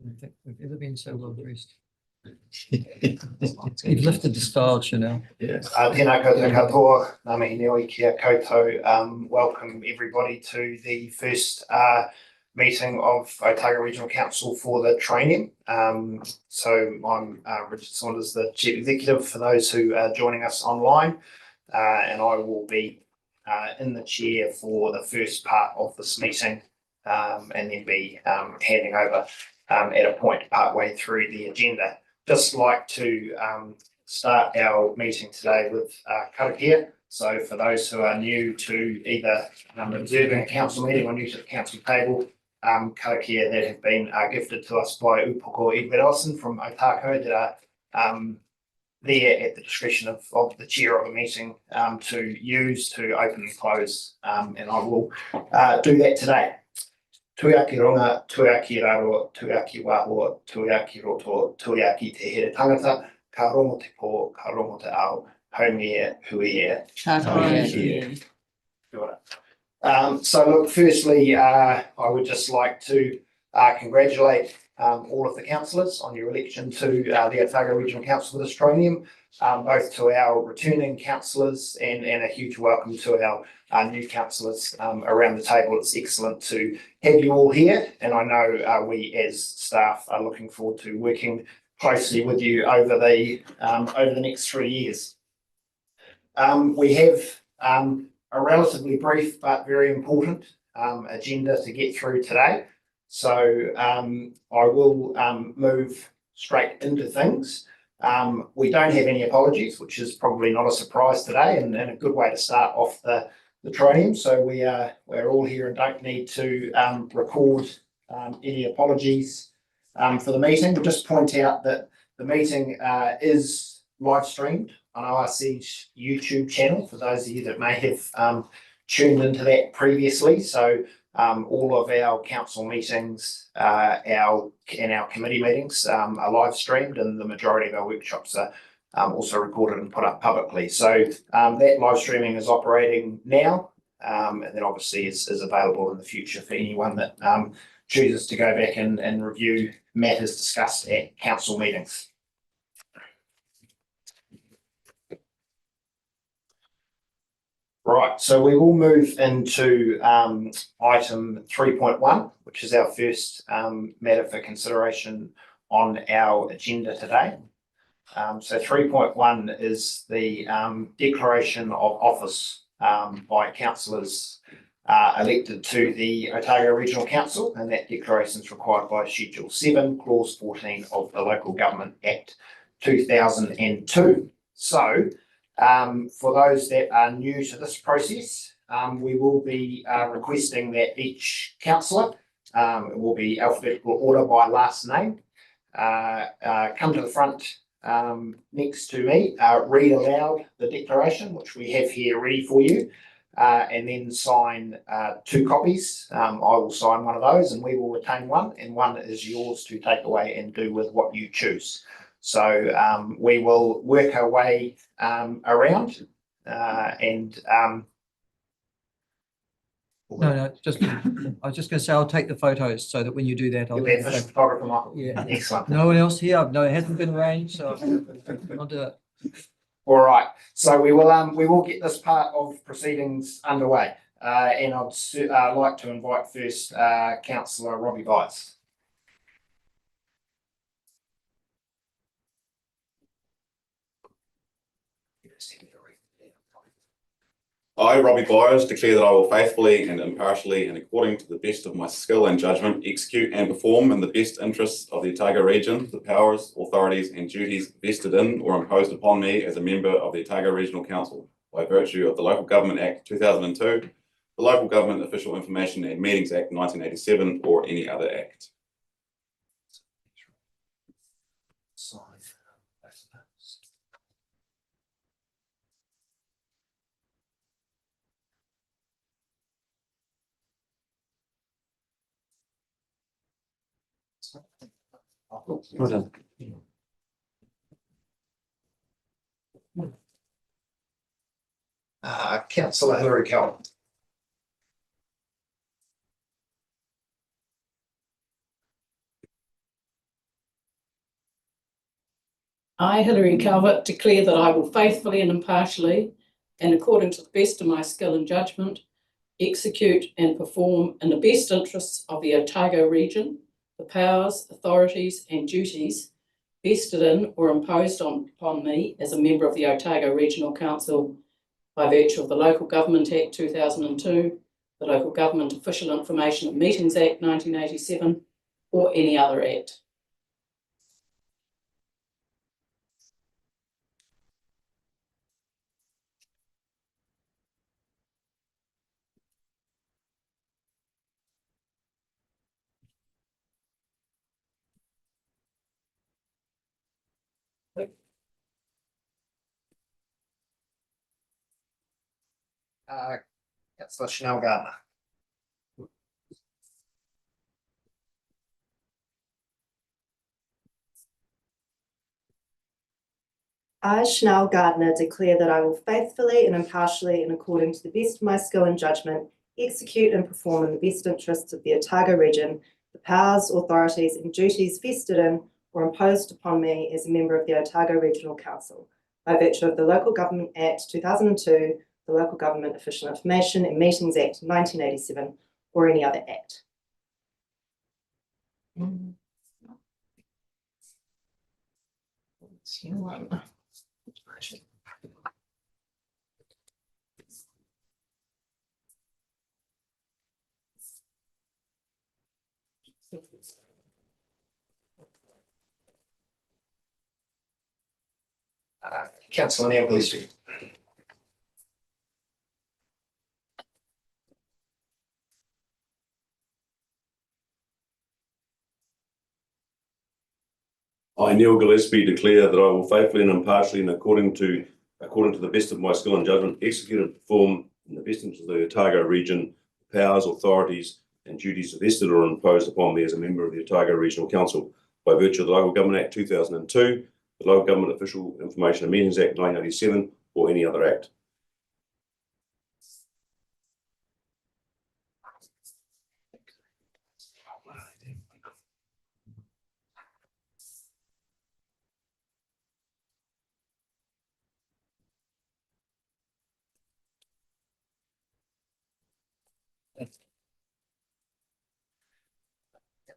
don't think we've ever been so well dressed. You've lifted the style, Chanel. Yes. Tēnā koutou katoa, ngā mihi nui kia koutou. Welcome everybody to the first meeting of Otago Regional Council for the Training. So I'm Richard Saunders, the Chief Executive for those who are joining us online, and I will be in the chair for the first part of this meeting, and then be handing over at a point partway through the agenda. Just like to start our meeting today with karakia. So for those who are new to either observing a council meeting or new to the council table, karakia that have been gifted to us by Upoko Edward Ellison from Otago that are there at the discretion of the chair of a meeting to use to open and close, and I will do that today. Tuia ki ronga, tuia ki raro, tuia ki wahua, tuia ki roto, tuia ki te here tangata, ka rongo te pō, ka rongo te ao, haumea, huia. So look, firstly, I would just like to congratulate all of the councillors on your election to the Otago Regional Council of Australia, both to our returning councillors and a huge welcome to our new councillors around the table. It's excellent to have you all here, and I know we as staff are looking forward to working closely with you over the next 3 years. We have a relatively brief but very important agenda to get through today. So I will move straight into things. We don't have any apologies, which is probably not a surprise today, and a good way to start off the training. So we're all here and don't need to record any apologies for the meeting. We'll just point out that the meeting is live streamed on ORC's YouTube channel for those of you that may have tuned into that previously. So all of our council meetings and our committee meetings are live streamed, and the majority of our workshops are also recorded and put up publicly. So that live streaming is operating now, and then obviously is available in the future for anyone that chooses to go back and review matters discussed at council meetings. Right, so we will move into item 3.1, which is our first matter for consideration on our agenda today. So 3.1 is the declaration of office by councillors elected to the Otago Regional Council, and that declaration is required by Schedule 7, Clause 14 of the Local Government Act 2002. So for those that are new to this process, we will be requesting that each councillor, it will be alphabetical order by last name, come to the front next to me, read aloud the declaration, which we have here ready for you, and then sign 2 copies. I will sign one of those and we will retain one, and one is yours to take away and do with what you choose. So we will work our way around and No, just I was just going to say I'll take the photos so that when you do that, I'll you'll be a official photographer, Michael. Yeah. Excellent. No one else here. No, it hasn't been arranged, so I'll do it. All right. So we will get this part of proceedings underway, and I'd like to invite first Councillor Robbie Byers. I, Robbie Byers, declare that I will faithfully and impartially and according to the best of my skill and judgment execute and perform in the best interests of the Otago region the powers, authorities and duties vested in or imposed upon me as a member of the Otago Regional Council by virtue of the Local Government Act 2002, the Local Government Official Information and Meetings Act 1987 or any other act. Well done. Councillor Hilary Cowan. I, Hilary Calvert, declare that I will faithfully and impartially, and according to the best of my skill and judgment, execute and perform in the best interests of the Otago region the powers, authorities and duties vested in or imposed upon me as a member of the Otago Regional Council by virtue of the Local Government Act 2002, the Local Government Official Information and Meetings Act 1987, or any other act. Councillor Chanel Gardner. I, Chanel Gardner, declare that I will faithfully and impartially, and according to the best of my skill and judgment, execute and perform in the best interests of the Otago region the powers, authorities and duties vested in or imposed upon me as a member of the Otago Regional Council by virtue of the Local Government Act 2002, the Local Government Official Information and Meetings Act 1987, or any other act. Councillor Neil Gillespie. I, Neil Gillespie, declare that I will faithfully and impartially and according to the best of my skill and judgment execute and perform in the best interest of the Otago region the powers, authorities and duties vested or imposed upon me as a member of the Otago Regional Council by virtue of the Local Government Act 2002, the Local Government Official Information and Meetings Act 1987, or any other act.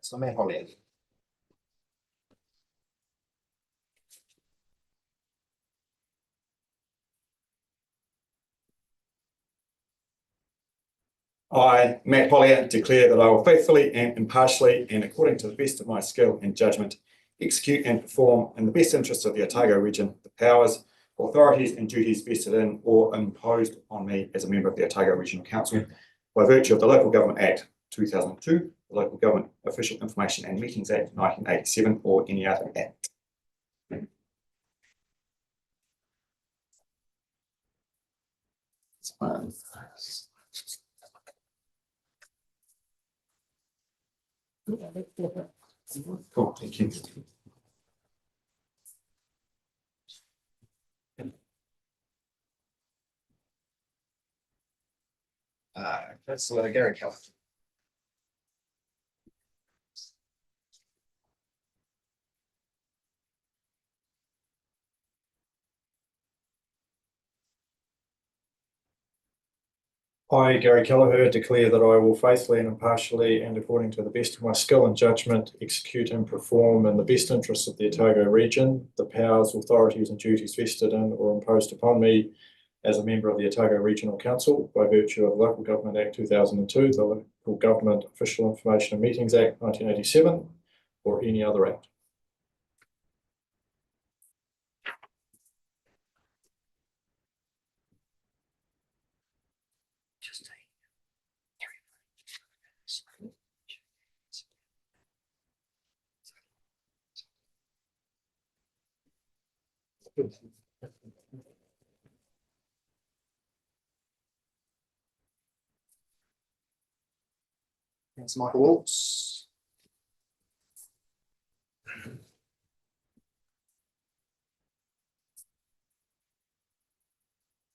Councillor Matt Hollier. I, Matt Hollier, declare that I will faithfully and impartially and according to the best of my skill and judgment execute and perform in the best interests of the Otago region the powers, authorities and duties vested in or imposed on me as a member of the Otago Regional Council by virtue of the Local Government Act 2002, the Local Government Official Information and Meetings Act 1987, or any other act. Cool, thank you. Councillor Gary Keller. I, Gary Kelleher, declare that I will faithfully and impartially and according to the best of my skill and judgment execute and perform in the best interests of the Otago region the powers, authorities and duties vested in or imposed upon me as a member of the Otago Regional Council by virtue of Local Government Act 2002, the Local Government Official Information and Meetings Act 1987, or any other act. Councillor Michael Waltz.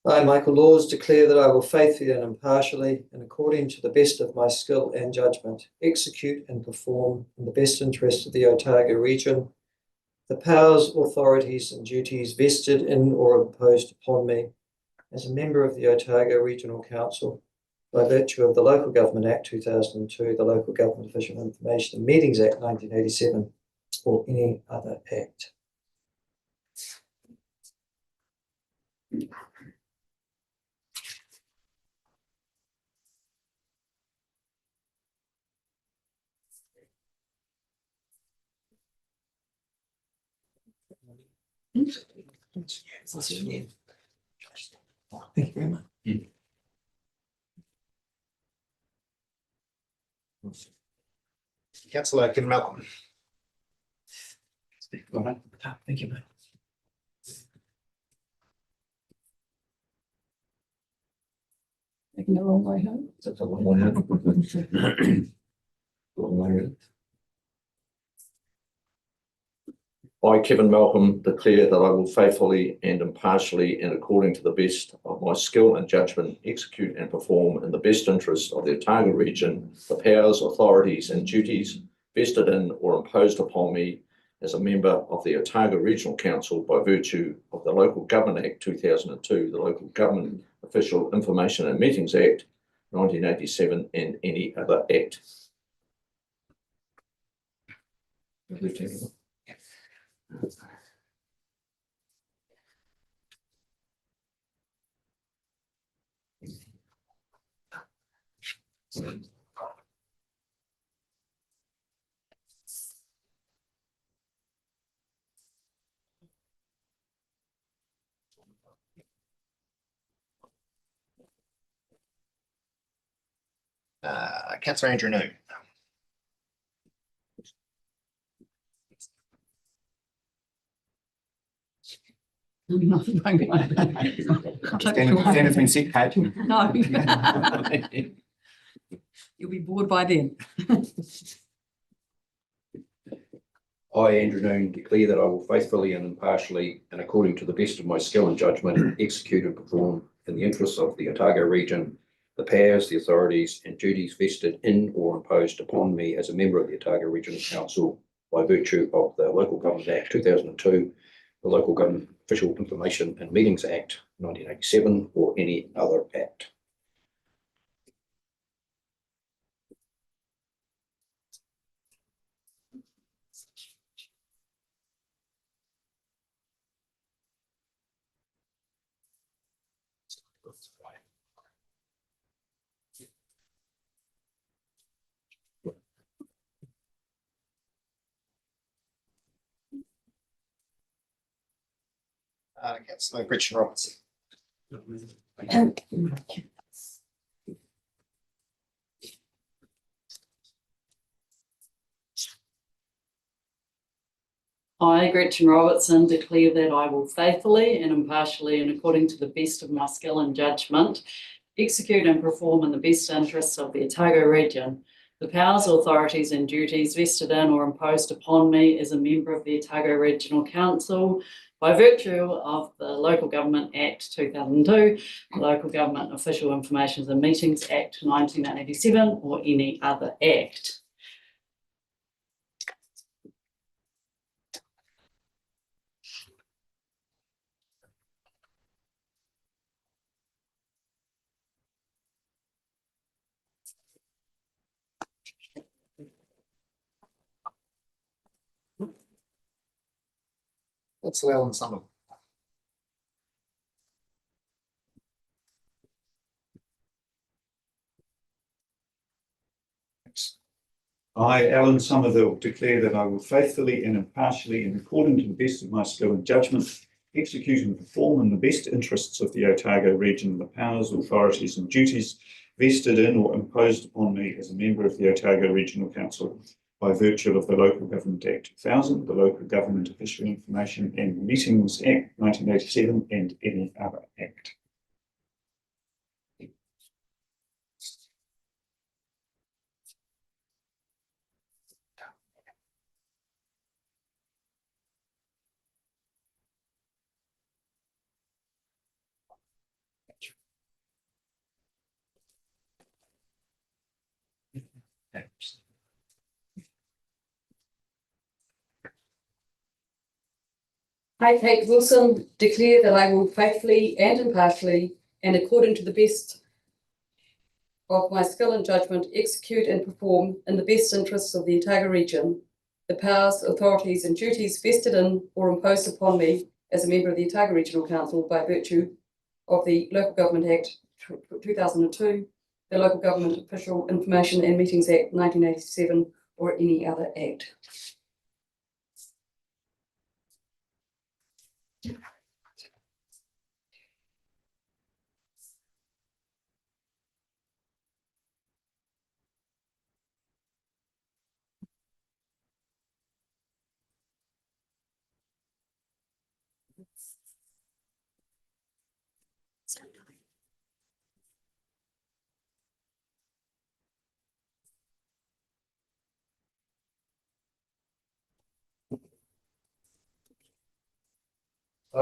I, Michael Laws, declare that I will faithfully and impartially, and according to the best of my skill and judgment, execute and perform in the best interest of the Otago region the powers, authorities, and duties vested in or imposed upon me as a member of the Otago Regional Council by virtue of the Local Government Act 2002, the Local Government Official Information and Meetings Act 1987, or any other act. Thank you very much. Councillor Kevin Malcolm. Thank you, mate. Taking the wrong way home. That's a long one. I, Kevin Malcolm, declare that I will faithfully and impartially and according to the best of my skill and judgment execute and perform in the best interests of the Otago region the powers, authorities and duties vested in or imposed upon me as a member of the Otago Regional Council by virtue of the Local Government Act 2002, the Local Government Official Information and Meetings Act 1987 and any other act. Councillor Andrew New. Standard's been set, Kate. No. You'll be bored by then. I, Andrew Noon, declare that I will faithfully and impartially and according to the best of my skill and judgment execute and perform in the interests of the Otago region the powers, the authorities and duties vested in or imposed upon me as a member of the Otago Regional Council by virtue of the Local Government Act 2002, the Local Government Official Information and Meetings Act 1987 or any other act. Councillor Gretchen Robertson. I, Gretchen Robertson, declare that I will faithfully and impartially and according to the best of my skill and judgment execute and perform in the best interests of the Otago region the powers, authorities and duties vested in or imposed upon me as a member of the Otago Regional Council by virtue of the Local Government Act 2002, the Local Government Official Information and Meetings Act 1987 or any other act. Councillor Alan Summer. I, Alan Somerville, declare that I will faithfully and impartially and according to the best of my skill and judgment execute and perform in the best interests of the Otago region the powers, authorities and duties vested in or imposed upon me as a member of the Otago Regional Council by virtue of the Local Government Act 2000, the Local Government Official Information and Meetings Act 1987 and any other act. I, Kate Wilson, declare that I will faithfully and impartially, and according to the best of my skill and judgment, execute and perform in the best interests of the Otago region the powers, authorities and duties vested in or imposed upon me as a member of the Otago Regional Council by virtue of the Local Government Act 2002, the Local Government Official Information and Meetings Act 1987, or any other act.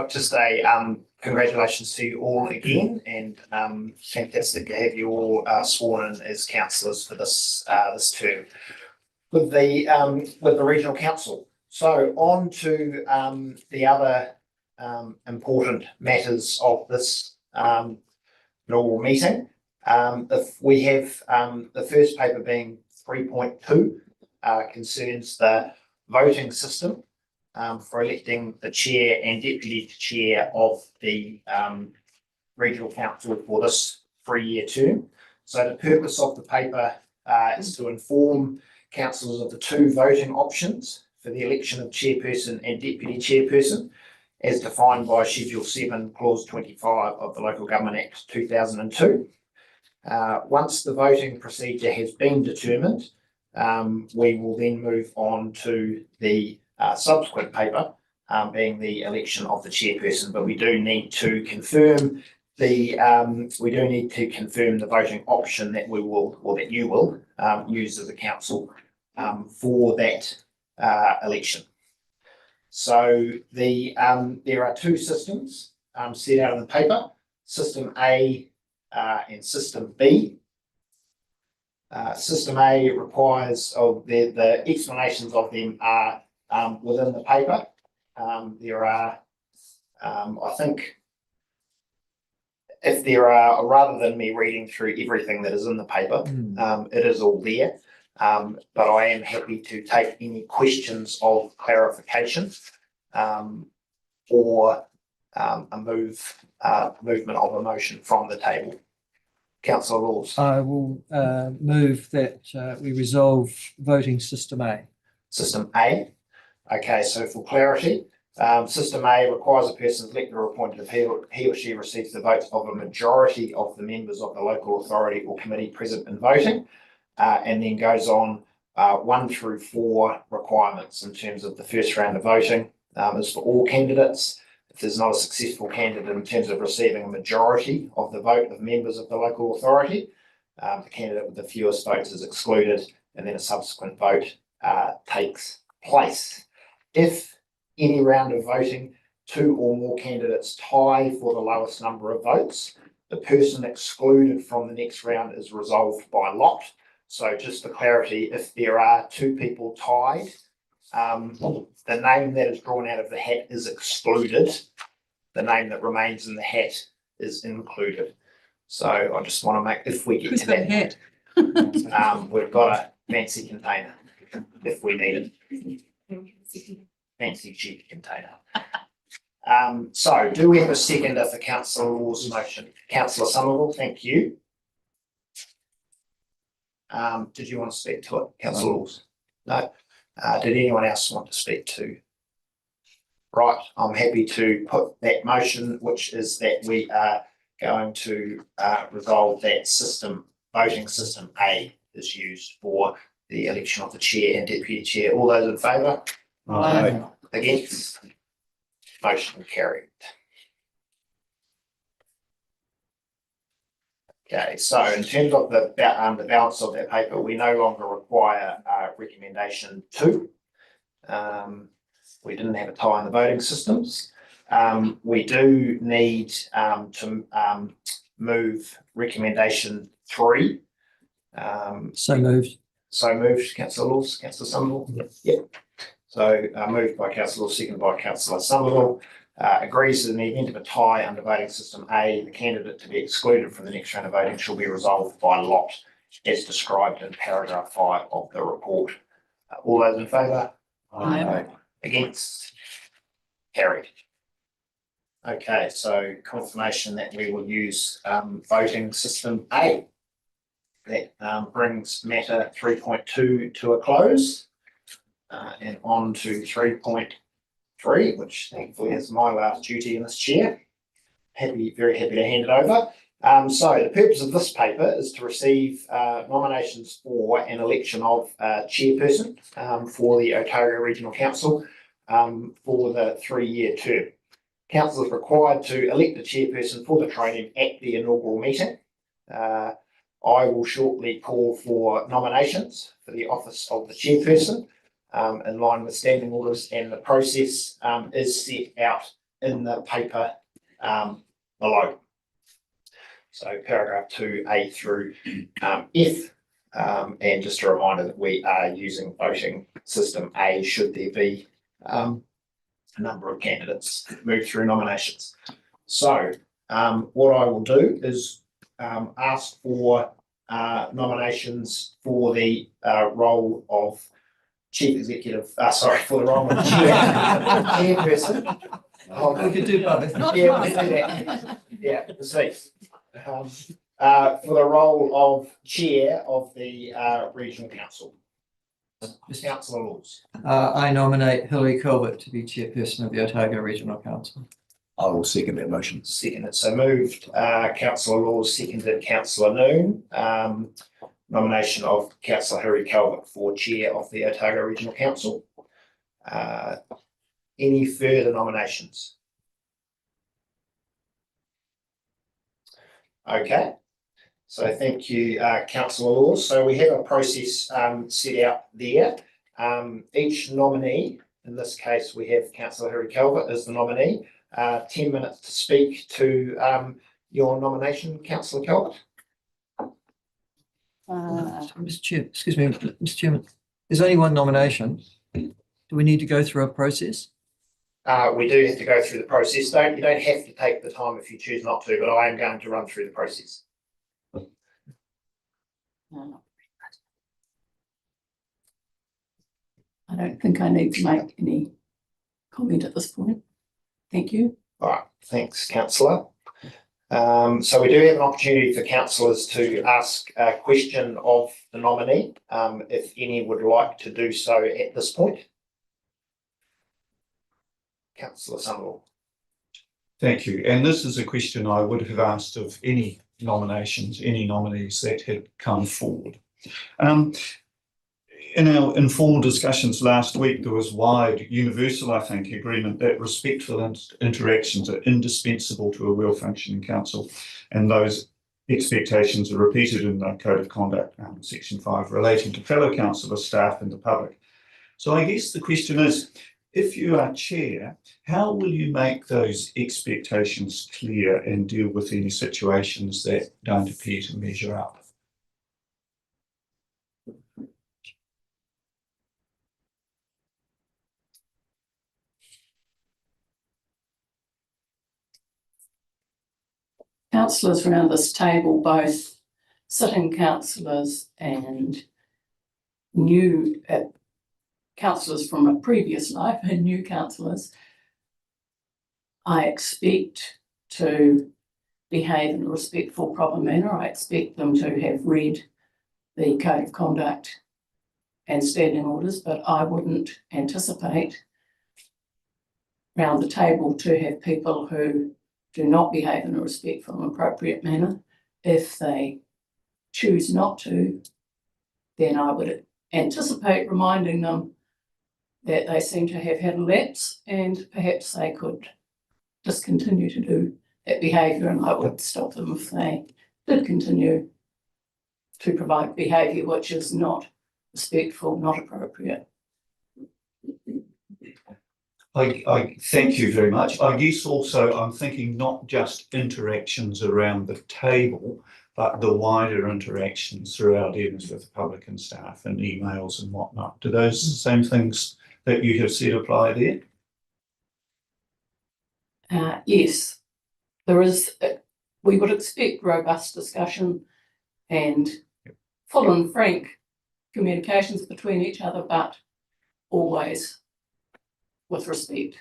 Just a congratulations to you all again, and fantastic to have you all sworn in as councillors for this term with the regional council. So on to the other important matters of this inaugural meeting. If we have the first paper being 3.2 concerns the voting system for electing the chair and deputy chair of the regional council for this 3-year term. So the purpose of the paper is to inform councillors of the 2 voting options for the election of chairperson and deputy chairperson, as defined by Schedule 7, Clause 25 of the Local Government Act 2002. Once the voting procedure has been determined, we will then move on to the subsequent paper, being the election of the chairperson. But we do need to confirm the voting option that we will, or that you will, use as a council for that election. So there are 2 systems set out in the paper: System A and System B. System A requires, the explanations of them are within the paper. There are, I think, if there are, rather than me reading through everything that is in the paper, it is all there. But I am happy to take any questions of clarification or a movement of a motion from the table. Councillor Rawls. I will move that we resolve voting system A. System A. Okay, so for clarity, System A requires a person elected or appointed if he or she receives the votes of a majority of the members of the local authority or committee present and voting, and then goes on 1 through 4 requirements in terms of the first round of voting is for all candidates. If there's not a successful candidate in terms of receiving a majority of the vote of members of the local authority, the candidate with the fewest votes is excluded, and then a subsequent vote takes place. If any round of voting 2 or more candidates tie for the lowest number of votes, the person excluded from the next round is resolved by lot. So just for clarity, if there are 2 people tied, the name that is drawn out of the hat is excluded. The name that remains in the hat is included. So I just want to make, if we get to that hat? We've got a fancy container if we need it. Fancy cheap container. So do we have a seconder for Councillor Rawls' motion? Councillor Somerville, thank you. Did you want to speak to it, Councillor Rawls? No. Did anyone else want to speak to? Right, I'm happy to put that motion, which is that we are going to resolve that voting system A is used for the election of the chair and deputy chair. All those in favour? Aye. Against? Motion carried. Okay, so in terms of the balance of that paper, we no longer require recommendation 2. We didn't have a tie in the voting systems. We do need to move recommendation 3. So moved. So moved, Councillor Laws, Councillor Somerville? Yep. So moved by Councillor Laws, seconded by Councillor Somerville. agrees that in the event of a tie under voting system A, the candidate to be excluded from the next round of voting shall be resolved by lot as described in paragraph 5 of the report. All those in favour? Aye. Against? Carried. Okay, so confirmation that we will use voting system A. That brings matter 3.2 to a close. And on to 3.3, which thankfully is my last duty in this chair. Very happy to hand it over. So the purpose of this paper is to receive nominations for an election of chairperson for the Otago Regional Council for the 3-year term. Council is required to elect a chairperson for the training at the inaugural meeting. I will shortly call for nominations for the office of the chairperson in line with standing orders, and the process is set out in the paper below. So paragraph 2A through F, and just a reminder that we are using voting system A should there be a number of candidates move through nominations. So what I will do is ask for nominations for the role of chief executive, for the role of chairperson. We could do both. Yeah, we can do that. Yeah, see. For the role of chair of the regional council. Councillor Laws. I nominate Hilary Colbert to be chairperson of the Otago Regional Council. I will second that motion. Seconded, so moved, councillor Laws, seconded councillor Noon. Nomination of councillor Hilary Colbert for chair of the Otago Regional Council. Any further nominations? Okay, so thank you, councillor Laws. So we have a process set out there. Each nominee, in this case, we have councillor Hilary Colbert as the nominee. 10 minutes to speak to your nomination, councillor Colbert. Mr. Chair, excuse me, Mr. Chairman, there's only one nomination. Do we need to go through a process? We do have to go through the process. You don't have to take the time if you choose not to, but I am going to run through the process. I don't think I need to make any comment at this point. Thank you. All right, thanks, councillor. So we do have an opportunity for councillors to ask a question of the nominee, if any would like to do so at this point. Councillor Summerall. Thank you. And this is a question I would have asked of any nominees that had come forward. In our informal discussions last week, there was wide, universal, I think, agreement that respectful interactions are indispensable to a well-functioning council, and those expectations are repeated in the Code of Conduct, Section 5, relating to fellow councillors, staff and the public. So I guess the question is, if you are chair, how will you make those expectations clear and deal with any situations that don't appear to measure up? Councillors around this table, both sitting councillors and new councillors from a previous life and new councillors, I expect to behave in a respectful, proper manner. I expect them to have read the Code of Conduct and standing orders, but I wouldn't anticipate around the table to have people who do not behave in a respectful and appropriate manner. If they choose not to, then I would anticipate reminding them that they seem to have had a lapse and perhaps they could discontinue to do that behaviour, and I would stop them if they did continue to provide behaviour which is not respectful, not appropriate. I thank you very much. I guess also I'm thinking not just interactions around the table, but the wider interactions through our dealings with the public and staff and emails and whatnot. Do those same things that you have said apply there? Yes, there is, we would expect robust discussion and full and frank communications between each other, but always with respect.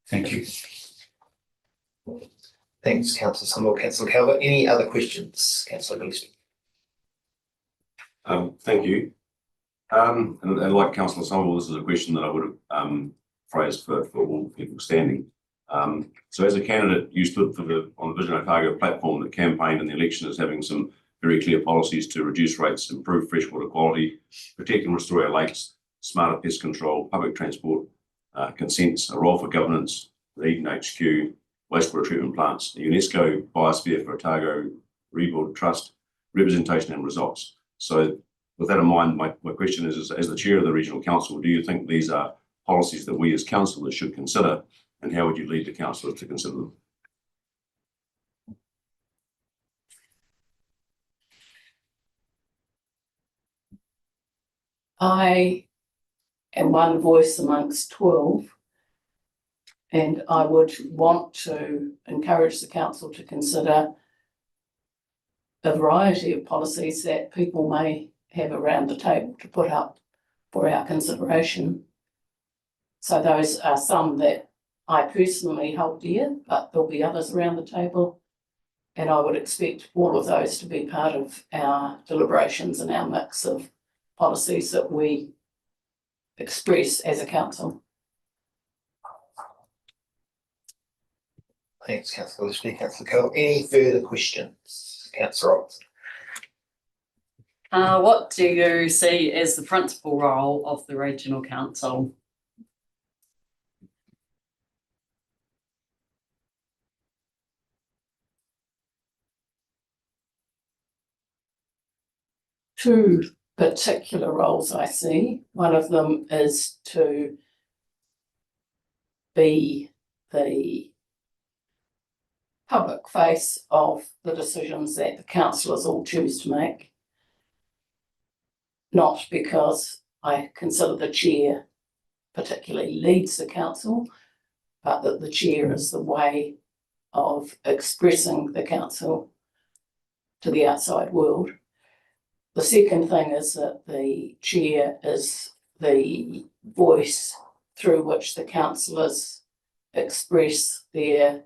Thank you. Thanks, councillor Somerville. Councillor Calvert, any other questions? Councillor Gillespie. Thank you. And like Councillor Somerville, this is a question that I would have phrased for all people standing. So as a candidate, you stood on the Vision Otago platform that campaigned in the election as having some very clear policies to reduce rates, improve freshwater quality, protect and restore our lakes, smarter pest control, public transport, consents, a role for governance, the Eden HQ, wastewater treatment plants, the UNESCO Biosphere for Otago Rebuild Trust, representation and results. So with that in mind, my question is, as the chair of the Regional Council, do you think these are policies that we as councillors should consider, and how would you lead the councillors to consider them? I am one voice amongst 12, and I would want to encourage the council to consider a variety of policies that people may have around the table to put up for our consideration. So those are some that I personally hold dear, but there'll be others around the table. And I would expect all of those to be part of our deliberations and our mix of policies that we express as a council. Thanks, councillor Gillespie. Councillor Calvert, any further questions? Councillor Robertson. What do you see as the principal role of the Regional Council? Two particular roles I see. One of them is to be the public face of the decisions that the councillors all choose to make. Not because I consider the chair particularly leads the council, but that the chair is the way of expressing the council to the outside world. The second thing is that the chair is the voice through which the councillors express their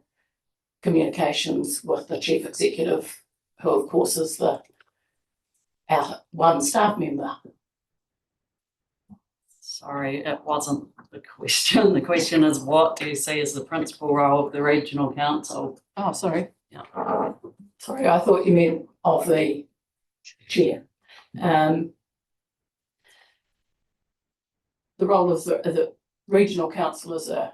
communications with the chief executive, who of course is our one staff member. Sorry, it wasn't the question. The question is, what do you see as the principal role of the Regional Council? Oh, sorry. Yeah. Sorry, I thought you meant of the chair. The role of the Regional Council is a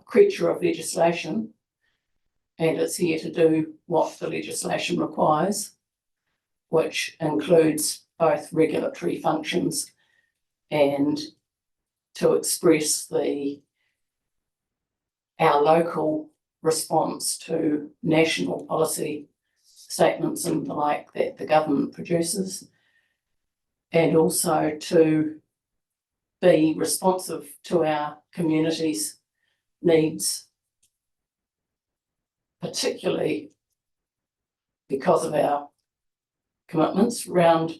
creature of legislation, and it's here to do what the legislation requires, which includes both regulatory functions and to express our local response to national policy statements and the like that the government produces, and also to be responsive to our community's needs, particularly because of our commitments around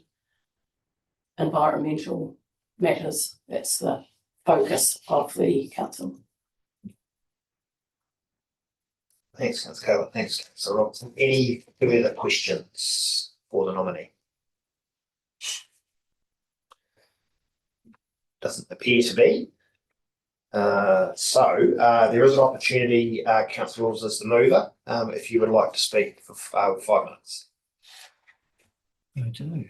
environmental matters. That's the focus of the council. Thanks, councillor Calvert. Thanks, councillor Robertson. Any further questions for the nominee? Doesn't appear to be. So there is an opportunity, councillor Wills as the mover, if you would like to speak for 5 minutes. I do.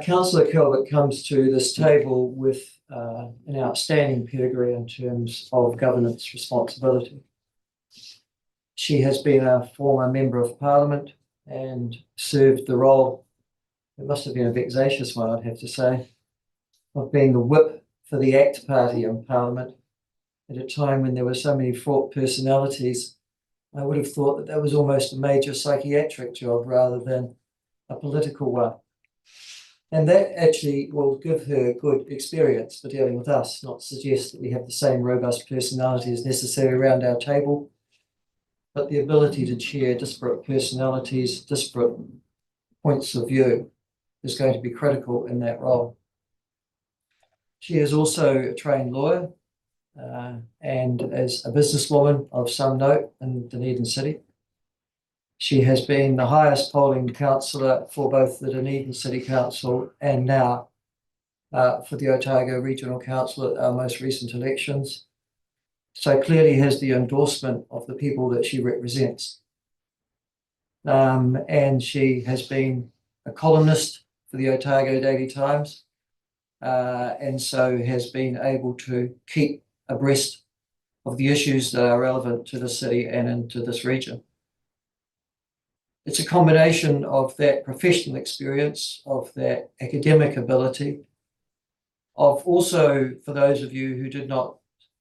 Councillor Calvert comes to this table with an outstanding pedigree in terms of governance responsibility. She has been a former Member of Parliament and served the role, it must have been a vexatious one, I'd have to say, of being the whip for the ACT Party in Parliament at a time when there were so many fraught personalities. I would have thought that was almost a major psychiatric job rather than a political one. And that actually will give her good experience for dealing with us, not suggest that we have the same robust personality as necessary around our table, but the ability to chair disparate personalities, disparate points of view is going to be critical in that role. She is also a trained lawyer and as a businesswoman of some note in Dunedin City. She has been the highest polling councillor for both the Dunedin City Council and now for the Otago Regional Council at our most recent elections. So clearly has the endorsement of the people that she represents. And she has been a columnist for the Otago Daily Times, and so has been able to keep abreast of the issues that are relevant to the city and into this region. It's a combination of that professional experience, of that academic ability, of also, for those of you who did not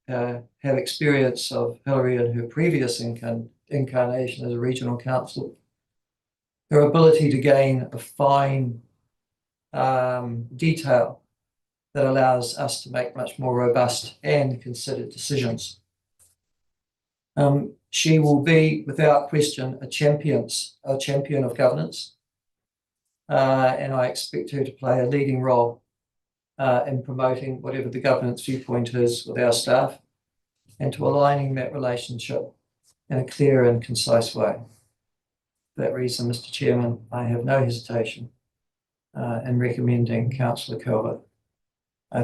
have experience of Hilary in her previous incarnation as a regional council, her ability to gain a fine detail that allows us to make much more robust and considered decisions. She will be, without question, a champion of governance, and I expect her to play a leading role in promoting whatever the governance viewpoint is with our staff and to aligning that relationship in a clear and concise way. For that reason, Mr. Chairman, I have no hesitation in recommending Councillor Calvert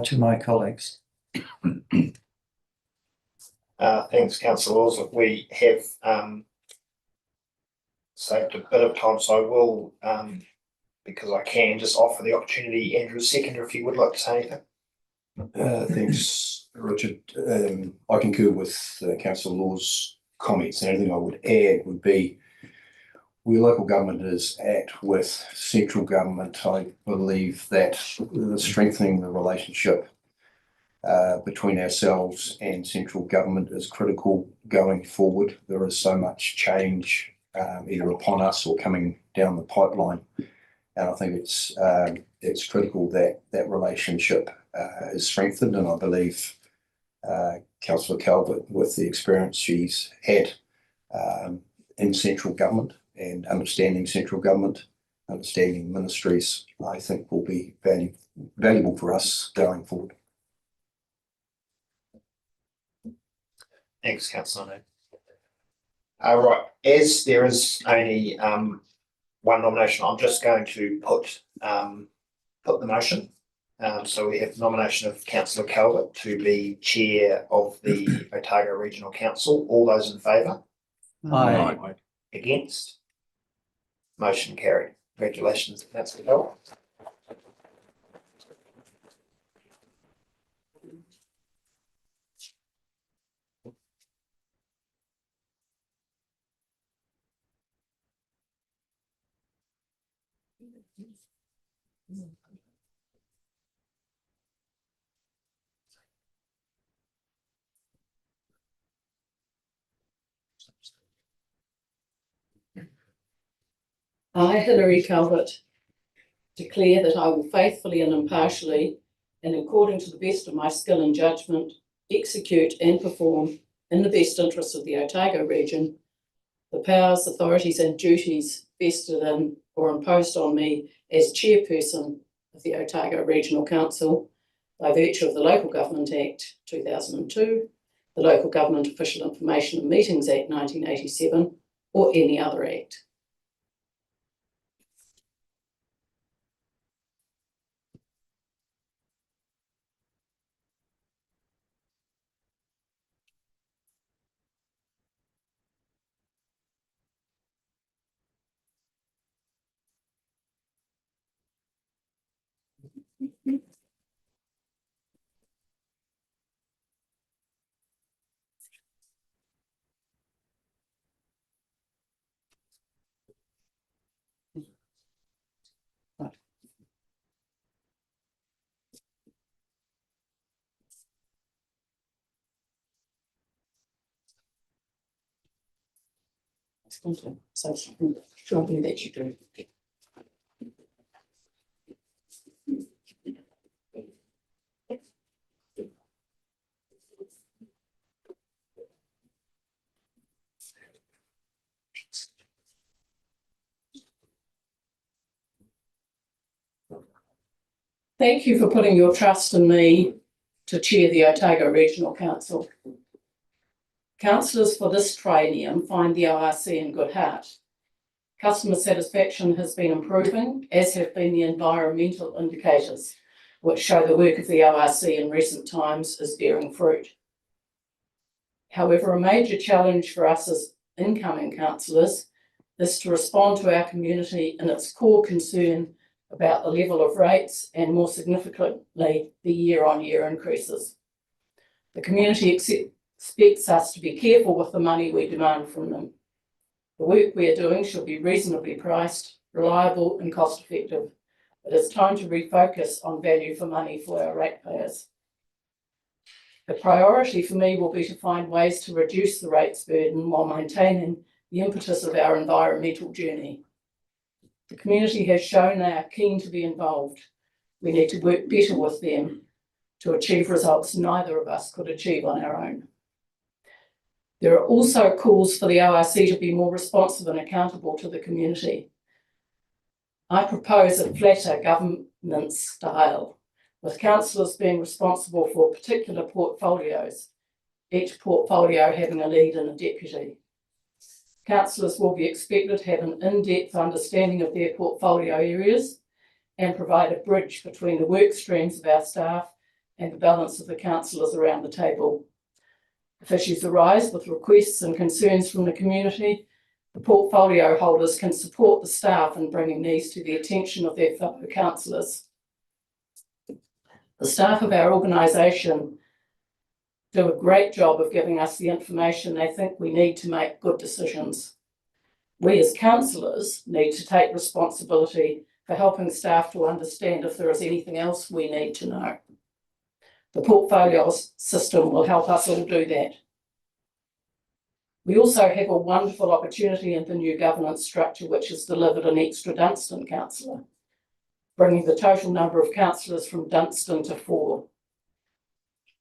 to my colleagues. Thanks, Councillor Laws. We have saved a bit of time, so I will, because I can, just offer the opportunity, Andrew, seconder, if you would like to say anything. Thanks, Richard. I concur with Councillor Law's comments. The only thing I would add would be where local government is at with central government. I believe that strengthening the relationship between ourselves and central government is critical going forward. There is so much change either upon us or coming down the pipeline, and I think it's critical that that relationship is strengthened. And I believe Councillor Calvert, with the experience she's had in central government and understanding central government, understanding ministries, I think will be valuable for us going forward. Thanks, Councillor. Right, as there is only one nomination, I'm just going to put the motion. So we have nomination of Councillor Calvert to be chair of the Otago Regional Council. All those in favour? Aye. Against? Motion carried. Congratulations, Councillor Calvert. I, Hilary Calvert, declare that I will faithfully and impartially, and according to the best of my skill and judgment, execute and perform in the best interests of the Otago region the powers, authorities and duties vested in or imposed on me as chairperson of the Otago Regional Council by virtue of the Local Government Act 2002, the Local Government Official Information and Meetings Act 1987, or any other act. So, surely that you do. Thank you for putting your trust in me to chair the Otago Regional Council. Councillors for this triennium find the ORC in good heart. Customer satisfaction has been improving, as have been the environmental indicators, which show the work of the ORC in recent times is bearing fruit. However, a major challenge for us as incoming councillors is to respond to our community in its core concern about the level of rates and, more significantly, the year-on-year increases. The community expects us to be careful with the money we demand from them. The work we are doing should be reasonably priced, reliable and cost-effective. It is time to refocus on value for money for our ratepayers. The priority for me will be to find ways to reduce the rates burden while maintaining the impetus of our environmental journey. The community has shown they are keen to be involved. We need to work better with them to achieve results neither of us could achieve on our own. There are also calls for the ORC to be more responsive and accountable to the community. I propose a flatter governance style, with councillors being responsible for particular portfolios, each portfolio having a lead and a deputy. Councillors will be expected to have an in-depth understanding of their portfolio areas and provide a bridge between the work streams of our staff and the balance of the councillors around the table. If issues arise with requests and concerns from the community, the portfolio holders can support the staff in bringing these to the attention of their fellow councillors. The staff of our organisation do a great job of giving us the information they think we need to make good decisions. We as councillors need to take responsibility for helping staff to understand if there is anything else we need to know. The portfolio system will help us all do that. We also have a wonderful opportunity in the new governance structure, which has delivered an extra Dunstan councillor, bringing the total number of councillors from Dunstan to 4.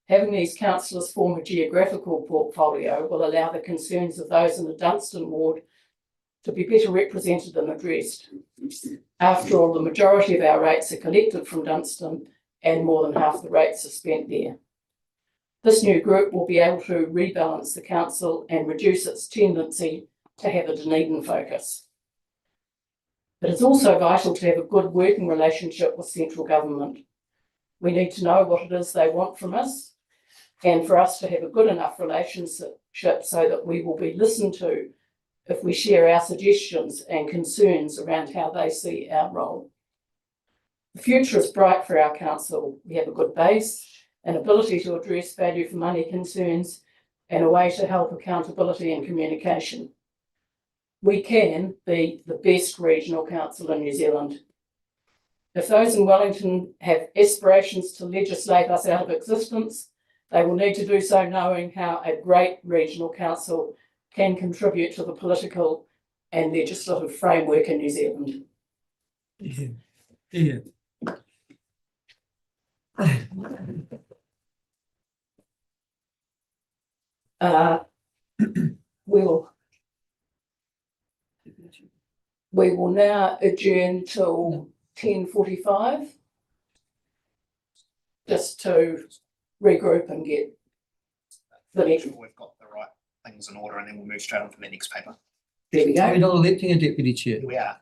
Having these councillors form a geographical portfolio will allow the concerns of those in the Dunstan ward to be better represented and addressed. After all, the majority of our rates are collected from Dunstan and more than half the rates are spent there. This new group will be able to rebalance the council and reduce its tendency to have a Dunedin focus. It is also vital to have a good working relationship with central government. We need to know what it is they want from us and for us to have a good enough relationship so that we will be listened to if we share our suggestions and concerns around how they see our role. The future is bright for our council. We have a good base, an ability to address value for money concerns, and a way to help accountability and communication. We can be the best regional council in New Zealand. If those in Wellington have aspirations to legislate us out of existence, they will need to do so knowing how a great regional council can contribute to the political and legislative framework in New Zealand. We will now adjourn till 10:45, just to regroup and get the Make next. sure we've got the right things in order and then we'll move straight on to the next paper. There we We're go. not electing a deputy chair. Here we are.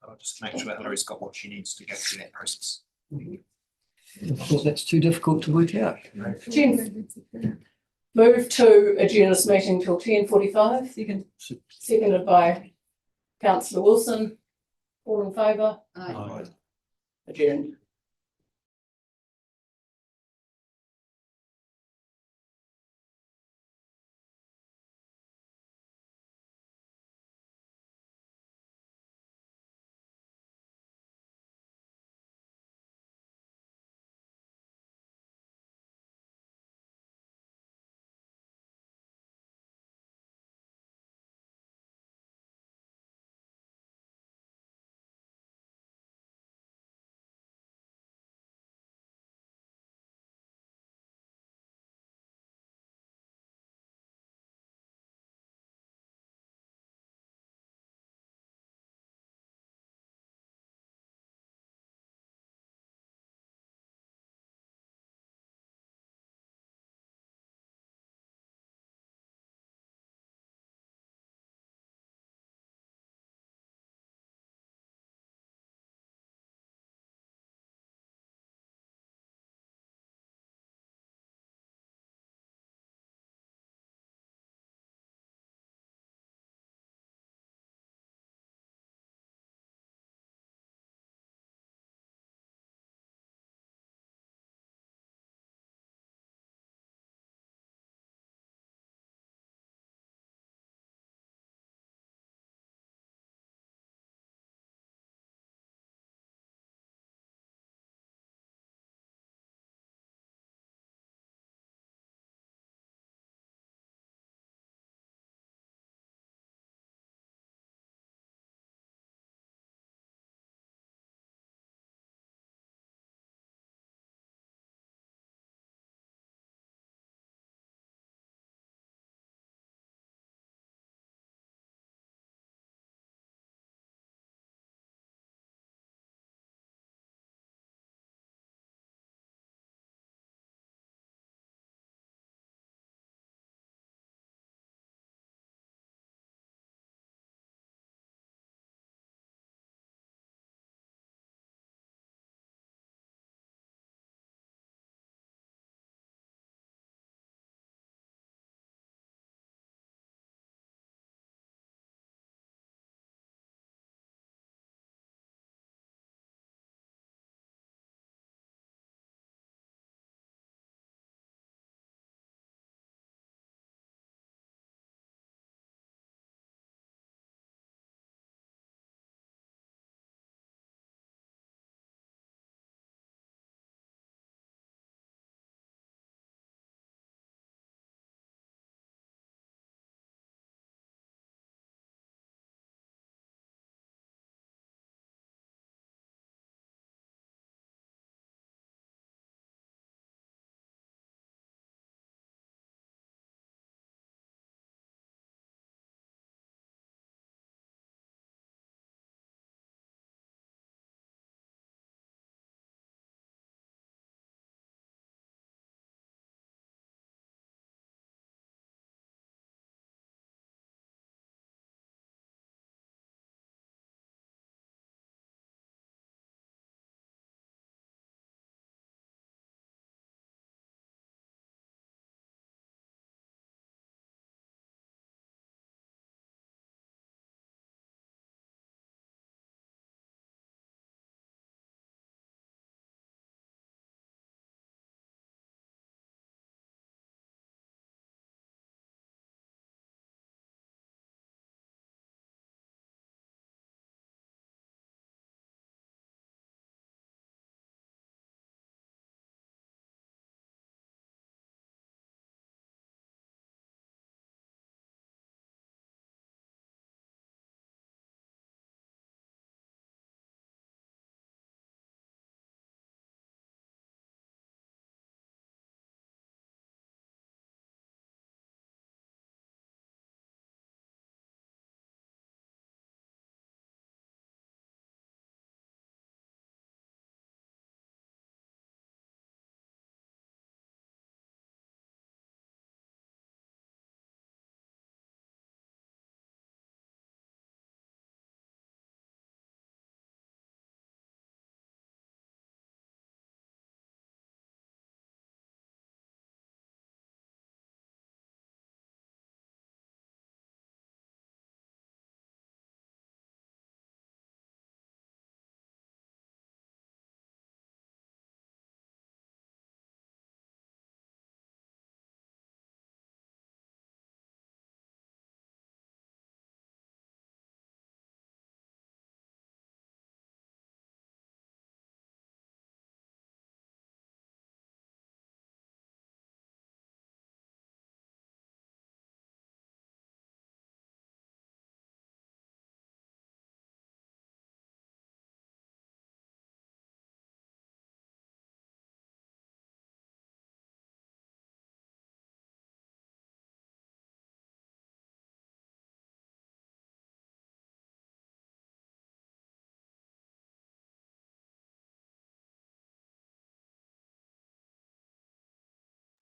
I'll just make sure Hillary's got what she needs to go through that process. Of course, that's too difficult to work out. Move to adjourn this meeting till 10:45. Seconded by Councillor Wilson. All in favour? Adjourned.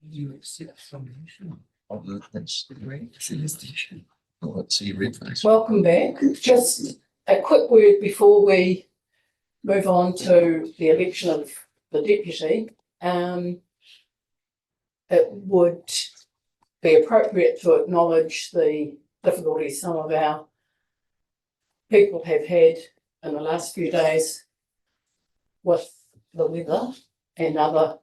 You accept nomination. That's Great. let's see your red face. Welcome back. Just a quick word before we move on to the election of the deputy. It would be appropriate to acknowledge the difficulties some of our people have had in the last few days with the weather and other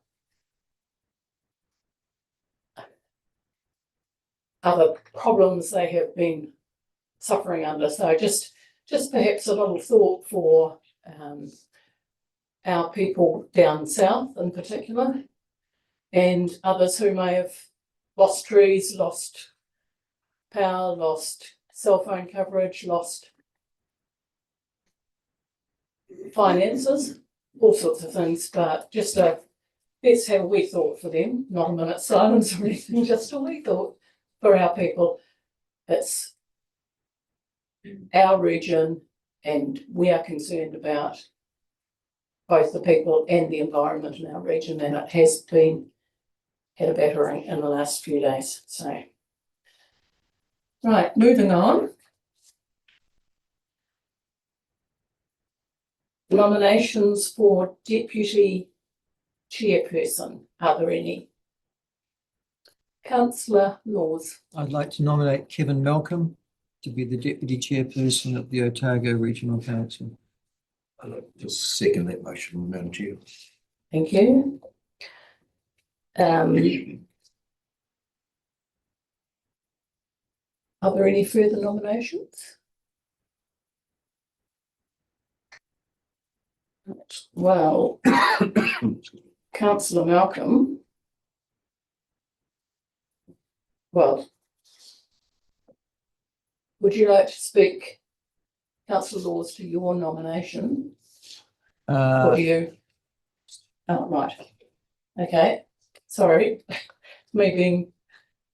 problems they have been suffering under. So just perhaps a little thought for our people down south in particular, and others who may have lost trees, lost power, lost cell phone coverage, lost finances, all sorts of things. But just let's have a wee thought for them, not a minute's silence or anything, just a wee thought for our people. It's our region, and we are concerned about both the people and the environment in our region, and it has had a battering in the last few days. So, right, moving on. Nominations for deputy chairperson. Are there any? Councillor Laws. I'd like to nominate Kevin Malcolm to be the deputy chairperson of the Otago Regional Council. I'd like to second that motion, Madam Chair. Thank you. Are there any further nominations? Well, Councillor Malcolm. Well, would you like to speak, Councillor Laws, to your nomination? Or do you? Oh, right. Okay. Sorry. Me being,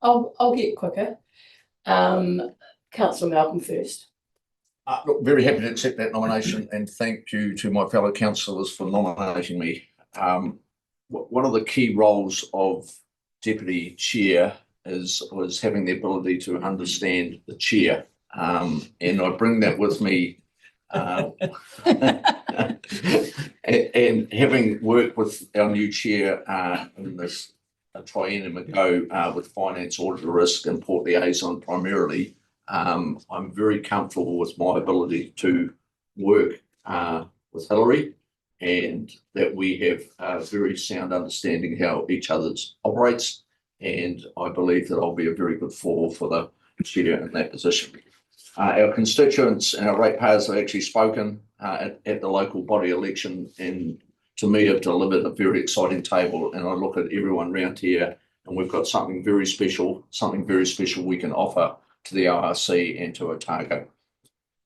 I'll get quicker. Councillor Malcolm first. Look, very happy to accept that nomination, and thank you to my fellow councillors for nominating me. One of the key roles of deputy chair was having the ability to understand the chair, and I bring that with me. And having worked with our new chair in this triennium ago with finance, auditor, risk, and port liaison primarily. I'm very comfortable with my ability to work with Hillary, and that we have a very sound understanding how each other's operates. And I believe that I'll be a very good fall for the chair in that position. Our constituents and our ratepayers have actually spoken at the local body election, and to me have delivered a very exciting table. And I look at everyone around here, and we've got something very special we can offer to the ORC and to Otago.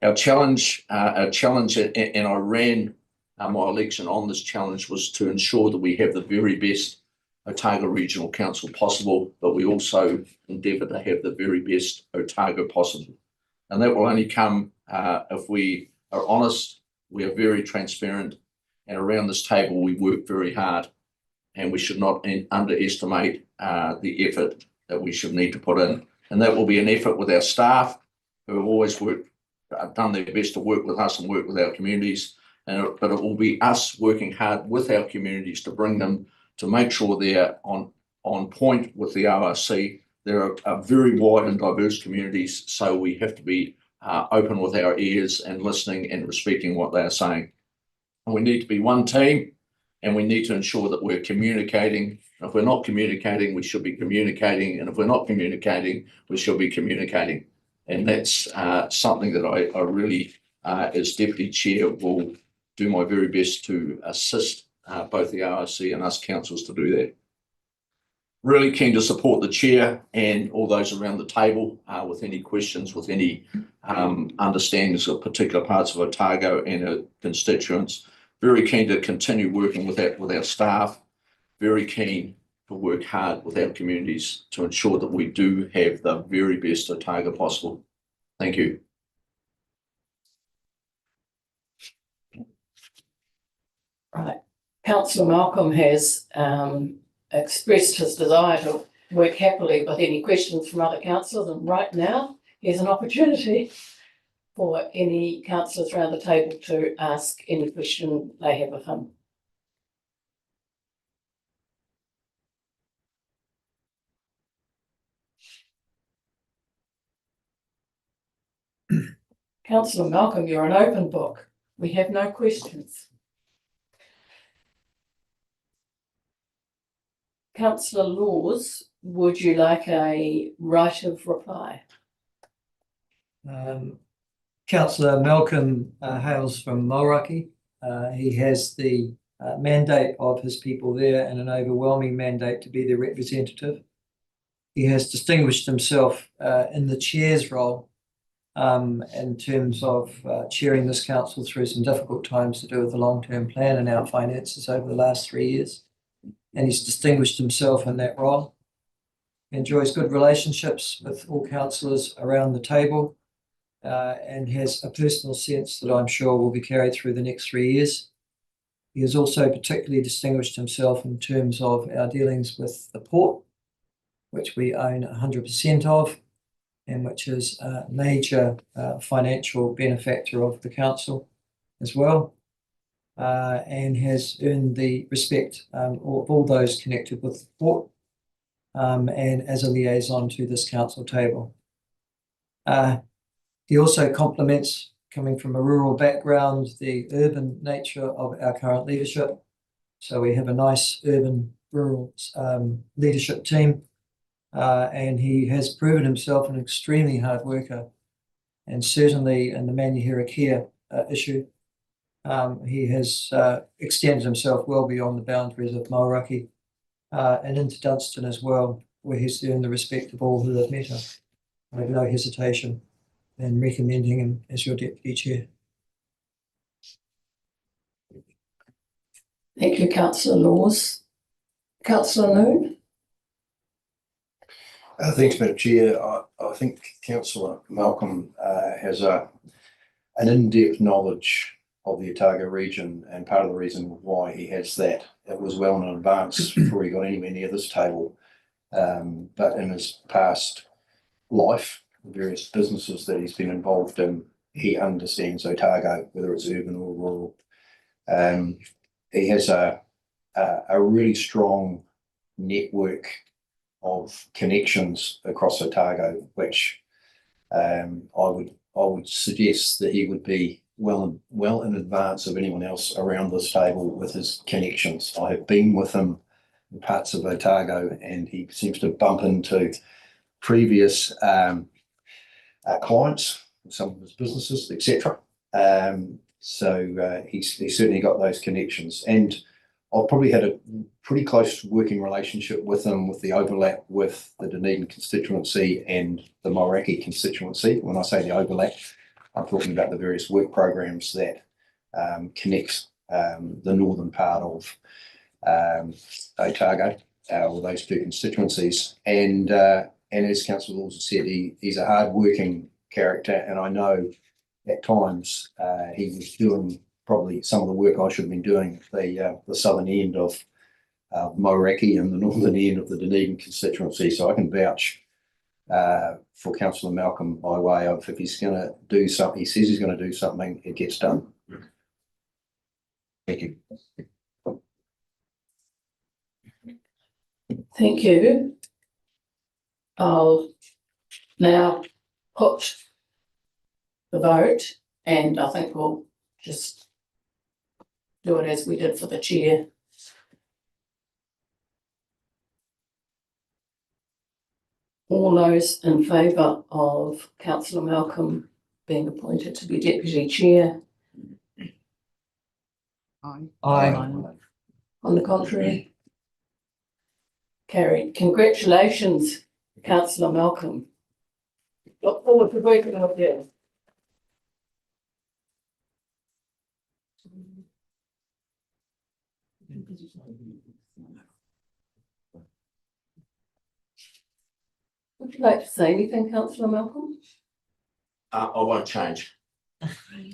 Our challenge, and I ran my election on this challenge, was to ensure that we have the very best Otago Regional Council possible, but we also endeavour to have the very best Otago possible. And that will only come if we are honest, we are very transparent, and around this table we work very hard, and we should not underestimate the effort that we should need to put in. And that will be an effort with our staff, who have always done their best to work with us and work with our communities. But it will be us working hard with our communities to bring them, to make sure they're on point with the ORC. There are very wide and diverse communities, so we have to be open with our ears and listening and respecting what they are saying. And we need to be one team, and we need to ensure that we're communicating. If we're not communicating, we should be communicating. And if we're not communicating, we should be communicating. And that's something that I really, as Deputy Chair, will do my very best to assist both the ORC and us councils to do that. Really keen to support the Chair and all those around the table with any questions, with any understandings of particular parts of Otago and our constituents. Very keen to continue working with our staff. Very keen to work hard with our communities to ensure that we do have the very best Otago possible. Thank you. Right. Councillor Malcolm has expressed his desire to work happily with any questions from other councillors, and right now, here's an opportunity for any councillors around the table to ask any question they have of him. Councillor Malcolm, you're an open book. We have no questions. Councillor Laws, would you like a right of reply? Councillor Malcolm hails from Mauraki. He has the mandate of his people there and an overwhelming mandate to be their representative. He has distinguished himself in the chair's role in terms of chairing this council through some difficult times to do with the long-term plan and our finances over the last 3 years. And he's distinguished himself in that role. He enjoys good relationships with all councillors around the table and has a personal sense that I'm sure will be carried through the next 3 years. He has also particularly distinguished himself in terms of our dealings with the port, which we own 100% of, and which is a major financial benefactor of the council as well, and has earned the respect of all those connected with the port, and as a liaison to this council table. He also complements, coming from a rural background, the urban nature of our current leadership. So we have a nice urban rural leadership team. And he has proven himself an extremely hard worker, and certainly in the Manuhira care issue, he has extended himself well beyond the boundaries of Mauraki and into Dunstan as well, where he's earned the respect of all who have met him. I have no hesitation in recommending him as your deputy chair. Thank you, Councillor Laws. Councillor Noon? Thanks, Madam Chair. I think Councillor Malcolm has an in-depth knowledge of the Otago region, and part of the reason why he has that, it was well in advance before he got anywhere near this table. But in his past life, various businesses that he's been involved in, he understands Otago, whether it's urban or rural. He has a really strong network of connections across Otago, which I would suggest that he would be well in advance of anyone else around this table with his connections. I have been with him in parts of Otago, and he seems to bump into previous clients, some of his businesses, etc. So he's certainly got those connections, and I've probably had a pretty close working relationship with him, with the overlap with the Dunedin constituency and the Mauraki constituency. When I say the overlap, I'm talking about the various work programs that connects the northern part of Otago, or those two constituencies. And as Councillor Laws has said, he's a hard-working character, and I know at times he was doing probably some of the work I should have been doing at the southern end of Mauraki and the northern end of the Dunedin constituency. So I can vouch for Councillor Malcolm by way of, if he's going to do something, he says he's going to do something, it gets done. Thank you. Thank you. I'll now put the vote, and I think we'll just do it as we did for the chair. All those in favour of Councillor Malcolm being appointed to be deputy chair? Aye. On the contrary? Carried. Congratulations, Councillor Malcolm. Look forward to working with you. Would you like to say anything, Councillor Malcolm? I won't change.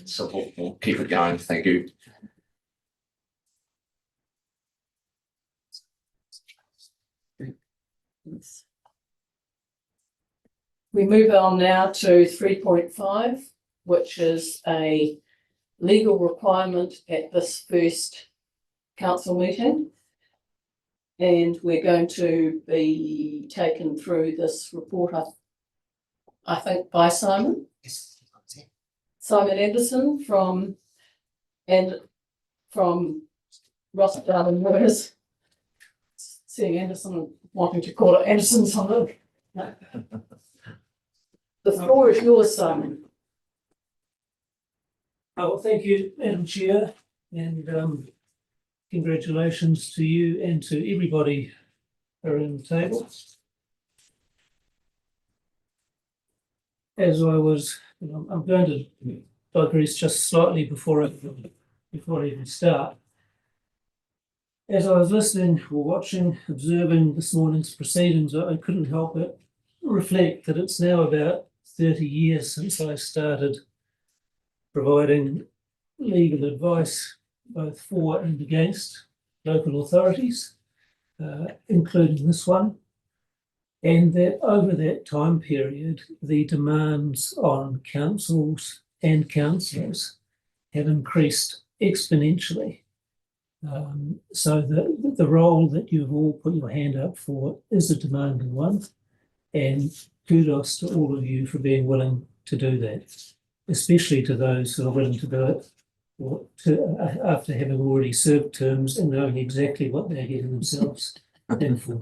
So we'll keep it going. Thank you. Yes. We move on now to 3.5, which is a legal requirement at this first council meeting. And we're going to be taken through this report, I think, by Simon. Simon Anderson from Rossdale and Lawyers. Seeing Anderson, wanting to call it Anderson's on the. No. The floor is yours, Simon. Oh, well, thank you, Madam Chair, and congratulations to you and to everybody around the table. As I was, I'm going to digress just slightly before I even start. As I was listening or watching, observing this morning's proceedings, I couldn't help but reflect that it's now about 30 years since I started providing legal advice both for and against local authorities, including this one, and that over that time period, the demands on councils and councillors have increased exponentially. So the role that you've all put your hand up for is a demanding one, and kudos to all of you for being willing to do that, especially to those who are willing to do it after having already served terms and knowing exactly what they're getting themselves in for.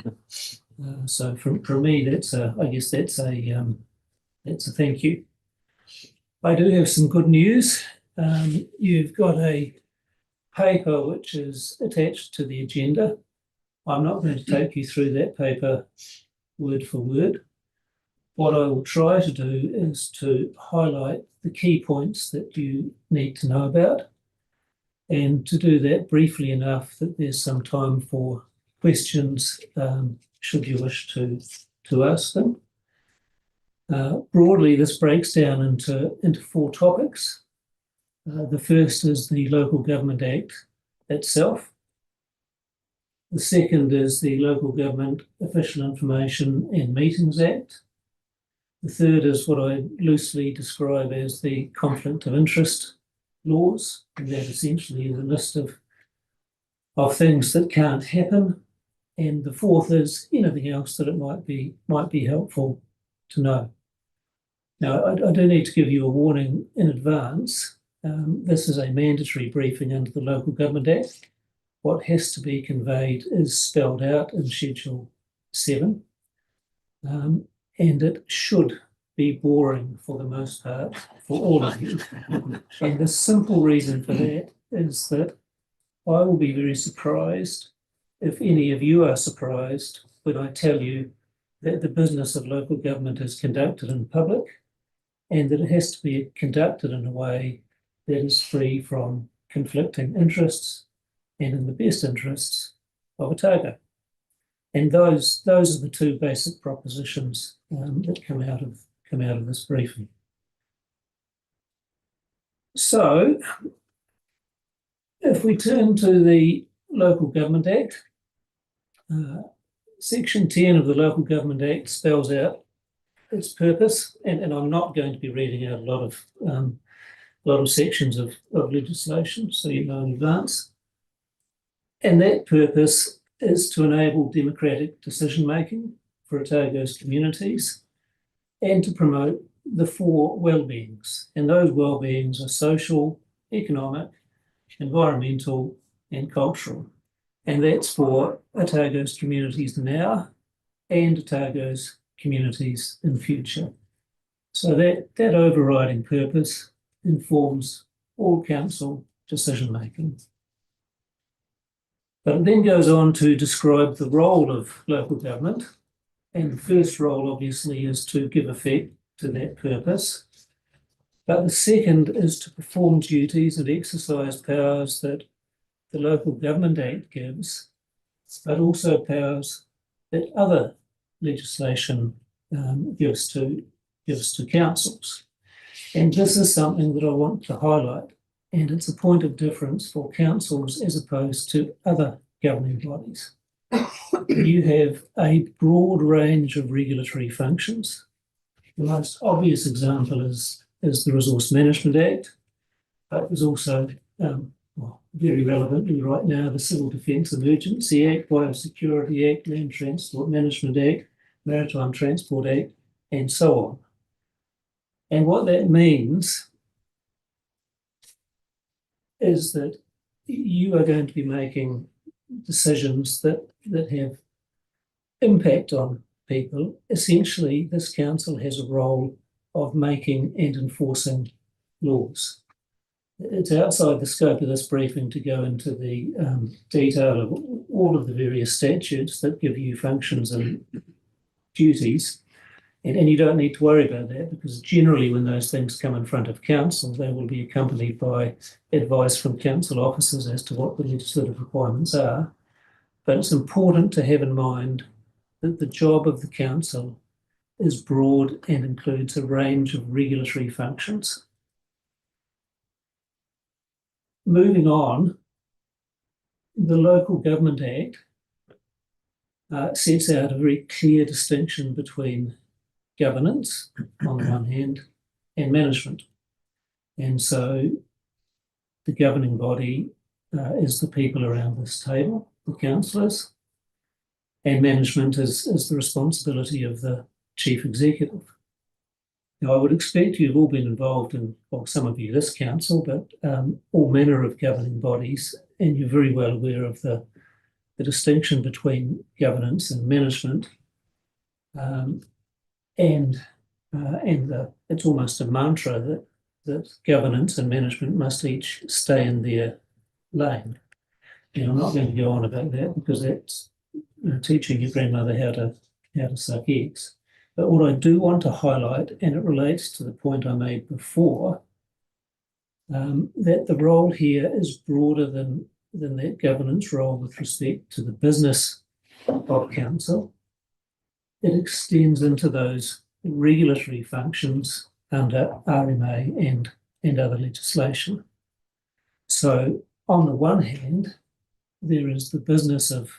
So from me, I guess that's a thank you. I do have some good news. You've got a paper which is attached to the agenda. I'm not going to take you through that paper word for word. What I will try to do is to highlight the key points that you need to know about, and to do that briefly enough that there's some time for questions should you wish to ask them. Broadly, this breaks down into 4 topics. The first is the Local Government Act itself. The second is the Local Government Official Information and Meetings Act. The third is what I loosely describe as the conflict of interest laws, and that essentially is a list of things that can't happen. And the fourth is anything else that it might be helpful to know. Now, I do need to give you a warning in advance. This is a mandatory briefing under the Local Government Act. What has to be conveyed is spelled out in Schedule 7. And it should be boring for the most part for all of you. And the simple reason for that is that I will be very surprised if any of you are surprised when I tell you that the business of local government is conducted in public, and that it has to be conducted in a way that is free from conflicting interests and in the best interests of Otago. And those are the 2 basic propositions that come out of this briefing. So, if we turn to the Local Government Act, Section 10 of the Local Government Act spells out its purpose, and I'm not going to be reading out a lot of sections of legislation, so you know in advance. And that purpose is to enable democratic decision-making for Otago's communities and to promote the 4 well-beings. And those well-beings are social, economic, environmental, and cultural. And that's for Otago's communities now and Otago's communities in future. So that overriding purpose informs all council decision-making. But it then goes on to describe the role of local government. And the first role, obviously, is to give effect to that purpose. But the second is to perform duties and exercise powers that the Local Government Act gives, but also powers that other legislation gives to councils. And this is something that I want to highlight, and it's a point of difference for councils as opposed to other governing bodies. you have a broad range of regulatory functions. The most obvious example is the Resource Management Act, but there's also, very relevantly right now, the Civil Defence Emergency Act, Biosecurity Act, Land Transport Management Act, Maritime Transport Act, and so on. And what that means is that you are going to be making decisions that have impact on people. Essentially, this council has a role of making and enforcing laws. It's outside the scope of this briefing to go into the detail of all of the various statutes that give you functions and duties. And you don't need to worry about that, because generally when those things come in front of council, they will be accompanied by advice from council officers as to what the legislative requirements are. But it's important to have in mind that the job of the council is broad and includes a range of regulatory functions. Moving on, the Local Government Act sets out a very clear distinction between governance on the one hand and management. And so the governing body is the people around this table, the councillors, and management is the responsibility of the chief executive. Now, I would expect you've all been involved in, well, some of you this council, but all manner of governing bodies, and you're very well aware of the distinction between governance and management. It's almost a mantra that governance and management must each stay in their lane. And I'm not going to go on about that because that's teaching your grandmother how to suck eggs. But what I do want to highlight, and it relates to the point I made before, that the role here is broader than that governance role with respect to the business of council. It extends into those regulatory functions under RMA and other legislation. So on the one hand, there is the business of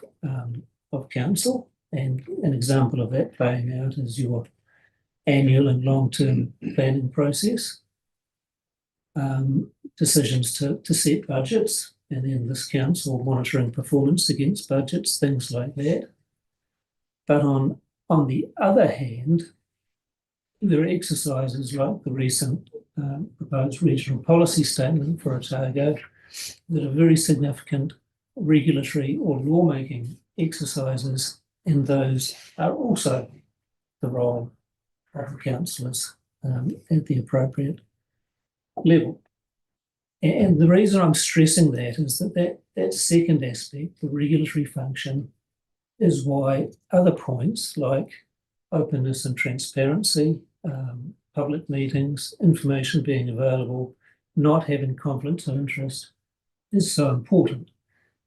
council, and an example of that playing out is your annual and long-term planning process, decisions to set budgets, and then this council monitoring performance against budgets, things like that. But on the other hand, there are exercises like the recent proposed regional policy statement for Otago that are very significant regulatory or lawmaking exercises, and those are also the role of the councillors at the appropriate level. And the reason I'm stressing that is that second aspect, the regulatory function, is why other points like openness and transparency, public meetings, information being available, not having conflicts of interest is so important.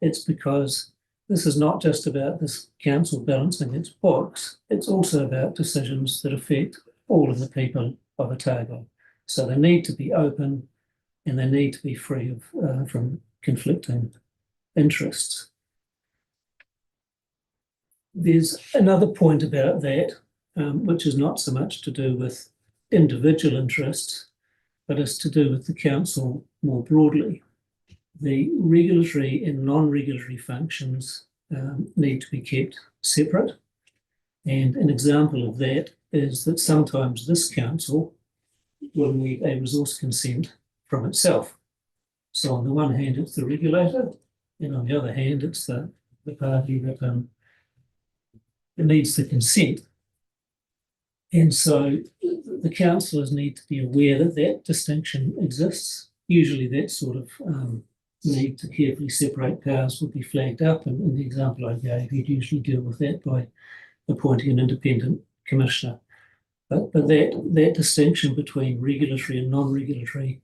It's because this is not just about this council balancing its books, it's also about decisions that affect all of the people of Otago. So they need to be open and they need to be free of from conflicting interests. There's another point about that, which is not so much to do with individual interests, but is to do with the council more broadly. The regulatory and non-regulatory functions need to be kept separate. And an example of that is that sometimes this council will need a resource consent from itself. So on the one hand, it's the regulator, and on the other hand, it's the party that needs the consent. And so the councillors need to be aware that that distinction exists. Usually that sort of need to carefully separate powers would be flagged up, and in the example I gave, you'd usually deal with that by appointing an independent commissioner. But that distinction between regulatory and non-regulatory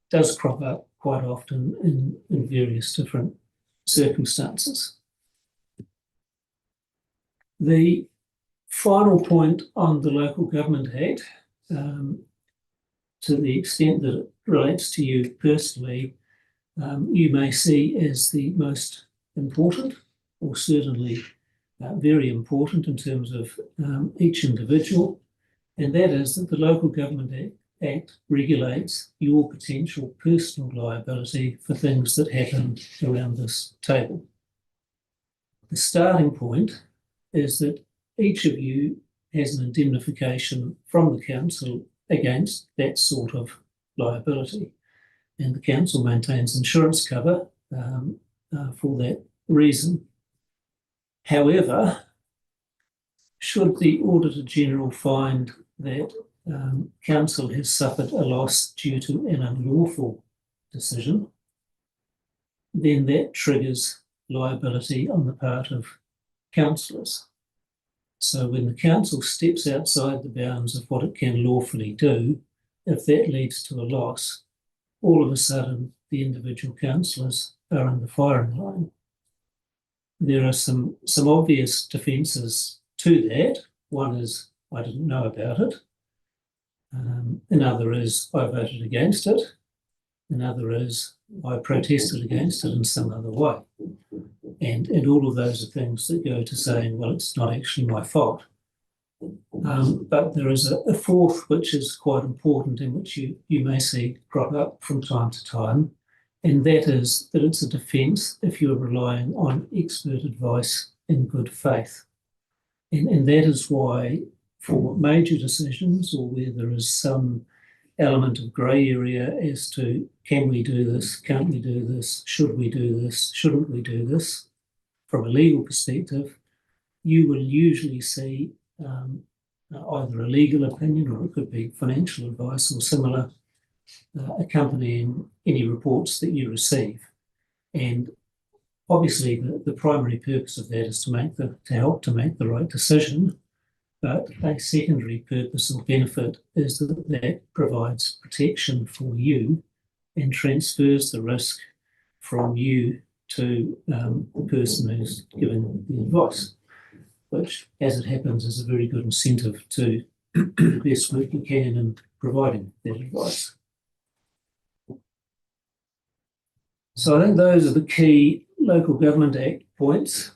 does crop up quite often in various different circumstances. The final point on the Local Government Act, to the extent that it relates to you personally, you may see as the most important, or certainly very important in terms of each individual, and that is that the Local Government Act regulates your potential personal liability for things that happen around this table. The starting point is that each of you has an indemnification from the council against that sort of liability, and the council maintains insurance cover for that reason. However, should the Auditor General find that council has suffered a loss due to an unlawful decision, then that triggers liability on the part of councillors. So when the council steps outside the bounds of what it can lawfully do, if that leads to a loss, all of a sudden the individual councillors are in the firing line. There are some obvious defences to that. One is, I didn't know about it. Another is, I voted against it. Another is, I protested against it in some other way. And all of those are things that go to saying, well, it's not actually my fault. But there is a fourth, which is quite important, and which you may see crop up from time to time, and that is that it's a defence if you're relying on expert advice in good faith. And that is why for major decisions, or where there is some element of grey area as to can we do this, can't we do this, should we do this, shouldn't we do this, from a legal perspective, you will usually see either a legal opinion, or it could be financial advice or similar, accompanying any reports that you receive. And obviously the primary purpose of that is to help to make the right decision, but a secondary purpose or benefit is that provides protection for you and transfers the risk from you to the person who's giving the advice, which, as it happens, is a very good incentive to do the best work you can in providing that advice. So I think those are the key Local Government Act points.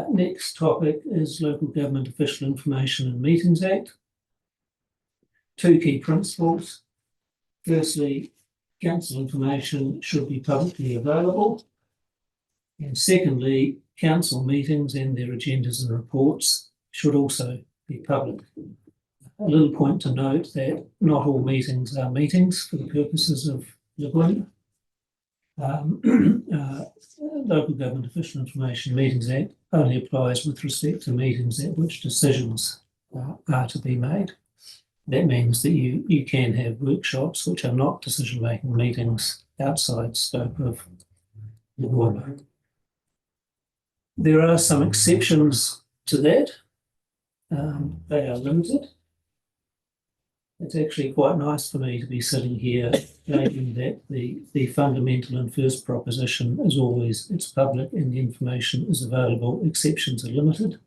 Next topic is Local Government Official Information and Meetings Act. Two key principles. Firstly, council information should be publicly available. And secondly, council meetings and their agendas and reports should also be public. A little point to note that not all meetings are meetings for the purposes of Lagoon. Local Government Official Information Meetings Act only applies with respect to meetings at which decisions are to be made. That means that you can have workshops which are not decision-making meetings outside scope of the board. There are some exceptions to that. They are limited. It's actually quite nice for me to be sitting here noting that the fundamental and first proposition is always it's public and the information is available. Exceptions are limited,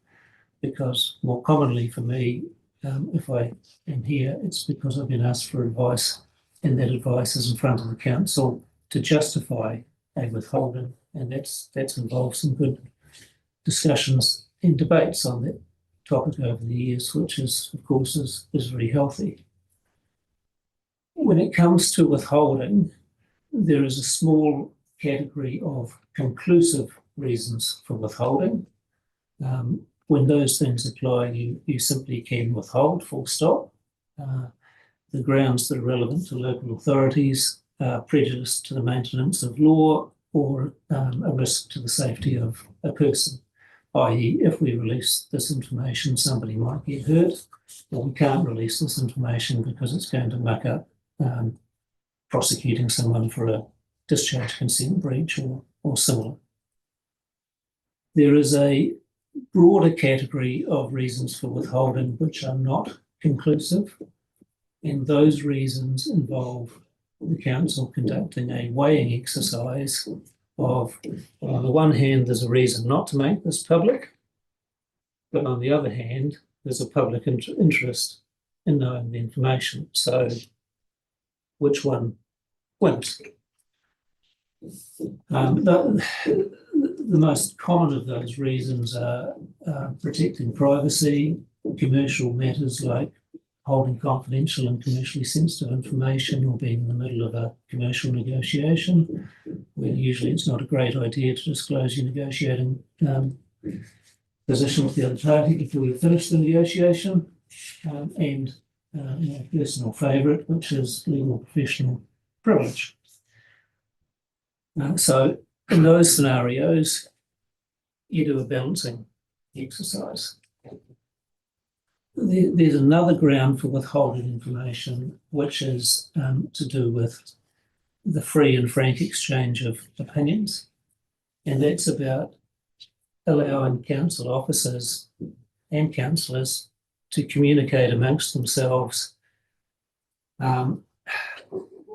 because more commonly for me, if I am here, it's because I've been asked for advice, and that advice is in front of the council to justify a withholding, and that's involved some good discussions and debates on that topic over the years, which is, of course, is very healthy. When it comes to withholding, there is a small category of conclusive reasons for withholding. When those things apply, you simply can withhold, full stop. The grounds that are relevant to local authorities are prejudice to the maintenance of law or a risk to the safety of a person, i.e. if we release this information, somebody might get hurt, or we can't release this information because it's going to muck up prosecuting someone for a discharge consent breach or similar. There is a broader category of reasons for withholding which are not conclusive, and those reasons involve the council conducting a weighing exercise of, on the one hand, there's a reason not to make this public, but on the other hand, there's a public interest in knowing the information. So which one wins? The most common of those reasons are protecting privacy, commercial matters like holding confidential and commercially sensitive information or being in the middle of a commercial negotiation, where usually it's not a great idea to disclose your negotiating position with the other party before you finish the negotiation, and my personal favourite, which is legal professional privilege. So in those scenarios, you do a balancing exercise. There's another ground for withholding information, which is to do with the free and frank exchange of opinions. And that's about allowing council officers and councillors to communicate amongst themselves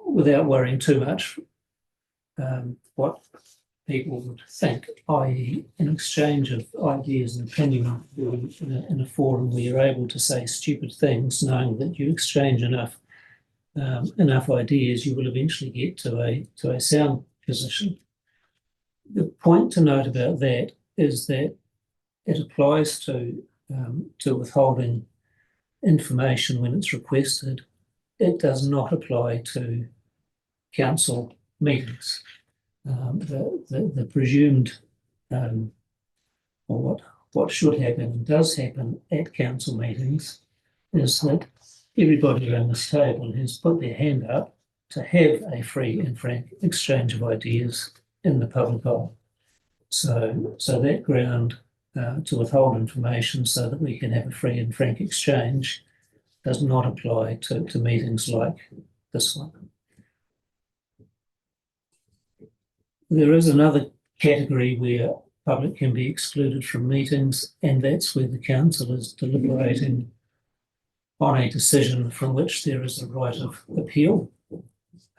without worrying too much what people would think, i.e. an exchange of ideas and opinion in a forum where you're able to say stupid things, knowing that you exchange enough ideas, you will eventually get to a sound position. The point to note about that is that it applies to withholding information when it's requested. It does not apply to council meetings. The presumed or what should happen and does happen at council meetings is that everybody around this table has put their hand up to have a free and frank exchange of ideas in the public eye. So that ground to withhold information so that we can have a free and frank exchange does not apply to meetings like this one. There is another category where public can be excluded from meetings, and that's where the council is deliberating on a decision from which there is a right of appeal.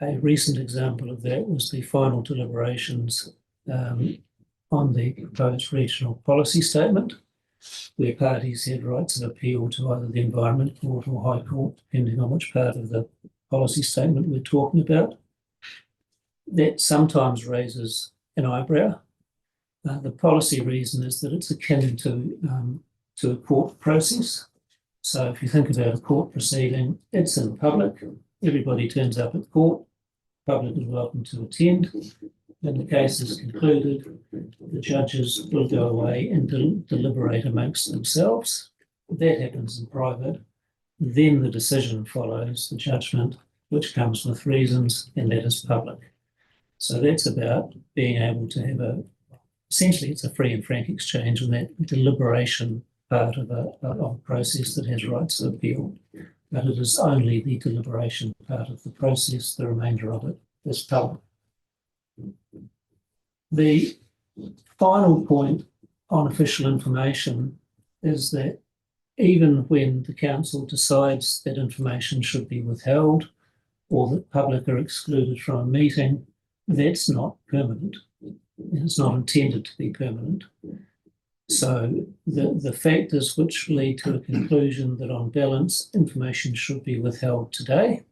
A recent example of that was the final deliberations on the proposed regional policy statement, where parties had rights of appeal to either the Environment Court or High Court, depending on which part of the policy statement we're talking about. That sometimes raises an eyebrow. The policy reason is that it's akin to a court process. So if you think about a court proceeding, it's in public. Everybody turns up at court. Public is welcome to attend. When the case is concluded, the judges will go away and deliberate amongst themselves. That happens in private. Then the decision follows, the judgment, which comes with reasons, and that is public. So that's about being able to have essentially it's a free and frank exchange on that deliberation part of a process that has rights of appeal. But it is only the deliberation part of the process, the remainder of it is public. The final point on official information is that even when the council decides that information should be withheld or that public are excluded from a meeting, that's not permanent. It's not intended to be permanent. So the factors which lead to a conclusion that on balance information should be withheld today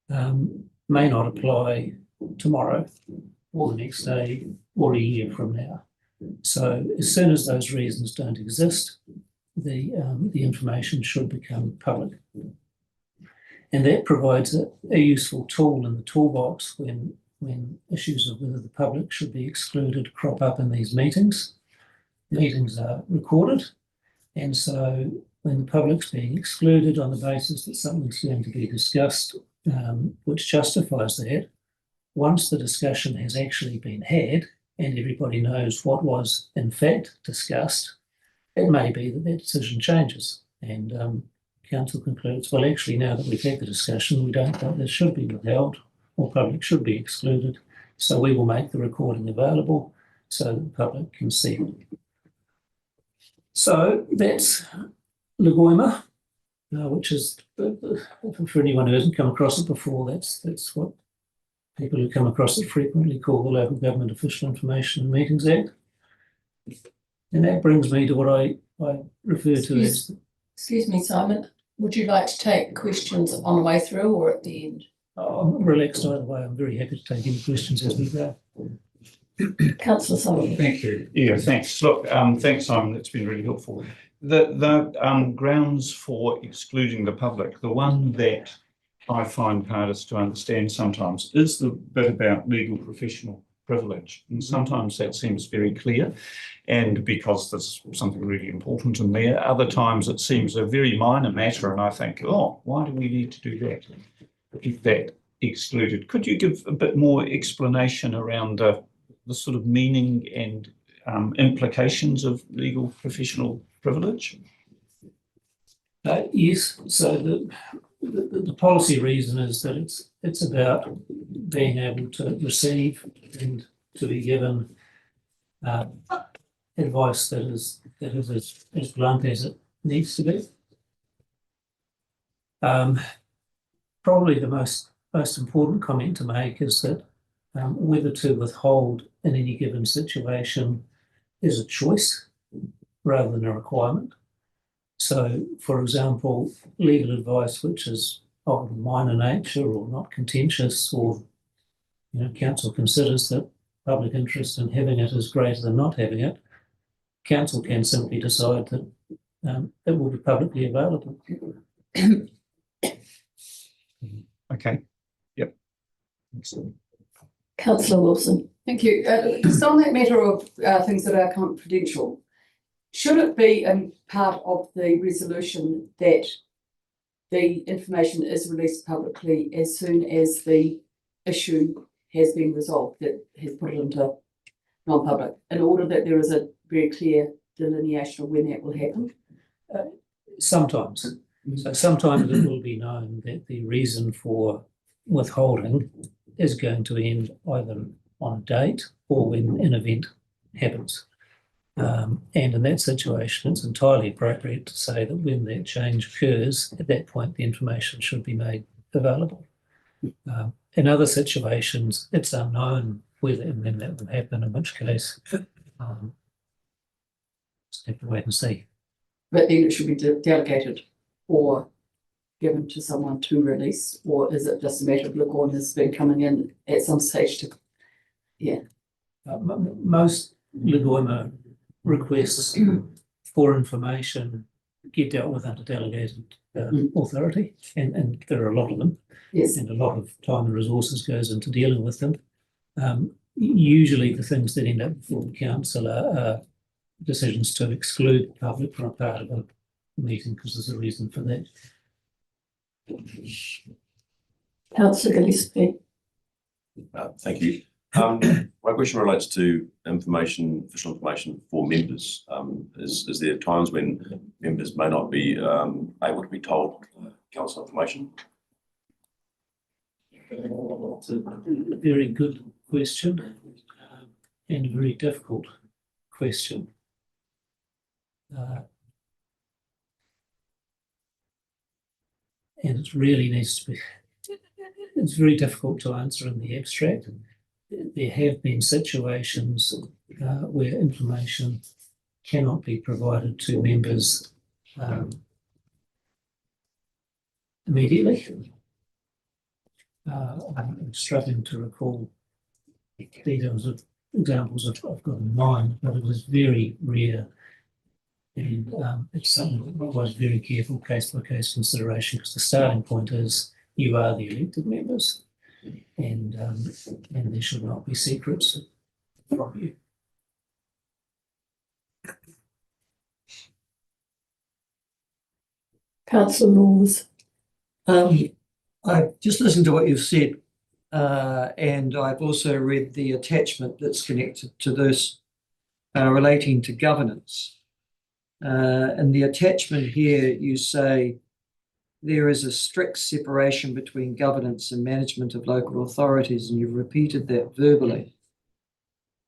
may not apply tomorrow or the next day or a year from now. So as soon as those reasons don't exist, the information should become public. And that provides a useful tool in the toolbox when issues of whether the public should be excluded crop up in these meetings. Meetings are recorded, and so when the public's being excluded on the basis that something's going to be discussed which justifies that, once the discussion has actually been had and everybody knows what was in fact discussed, it may be that that decision changes and council concludes, well, actually, now that we've had the discussion, we don't think this should be withheld or public should be excluded, so we will make the recording available so that the public can see it. So that's Lagoima, which is, for anyone who hasn't come across it before, that's what people who come across it frequently call the Local Government Official Information and Meetings Act. And that brings me to what I refer to as... Excuse me, Simon, would you like to take questions on the way through or at the end? I'm relaxed either way. I'm very happy to take any questions as we go. Councillor Sullivan. Thank you. Yeah, thanks. Look, thanks, Simon. That's been really helpful. The grounds for excluding the public, the one that I find hardest to understand sometimes is the bit about legal professional privilege. And sometimes that seems very clear, and because there's something really important in there. Other times it seems a very minor matter, and I think, oh, why do we need to do that? Keep that excluded. Could you give a bit more explanation around the sort of meaning and implications of legal professional privilege? Yes, so the policy reason is that it's about being able to receive and to be given advice that is as blunt as it needs to be. Probably the most important comment to make is that whether to withhold in any given situation is a choice rather than a requirement. So, for example, legal advice which is of a minor nature or not contentious, or council considers that public interest in having it is greater than not having it, council can simply decide that it will be publicly available. Okay. Yep. Councillor Wilson. Thank you. Just on that matter of things that are confidential, should it be part of the resolution that the information is released publicly as soon as the issue has been resolved, that has put it into non-public, in order that there is a very clear delineation of when that will happen? Sometimes. So sometimes it will be known that the reason for withholding is going to end either on a date or when an event happens. And in that situation, it's entirely appropriate to say that when that change occurs, at that point, the information should be made available. In other situations, it's unknown whether and when that will happen, in which case, just have to wait and see. But then it should be delegated or given to someone to release, or is it just a matter of Leghorn has been coming in at some stage to, Most Leghorn requests for information get dealt with under delegated authority, and there are a lot of them. Yes. And a lot of time and resources goes into dealing with them. Usually the things that end up before the council are decisions to exclude the public from a part of a meeting because there's a reason for that. Councillor Gillespie. Thank you. My question relates to official information for members. Is there times when members may not be able to be told council information? It's a very good question and a very difficult question. And it really needs to be, it's very difficult to answer in the abstract. There have been situations where information cannot be provided to members immediately. I'm struggling to recall details of examples I've got in mind, but it was very rare. And it's something that requires very careful case-by-case consideration, because the starting point is you are the elected members, and there should not be secrets from you. Councillor Laws. I've just listened to what you've said, and I've also read the attachment that's connected to this relating to governance. In the attachment here, you say there is a strict separation between governance and management of local authorities, and you've repeated that verbally.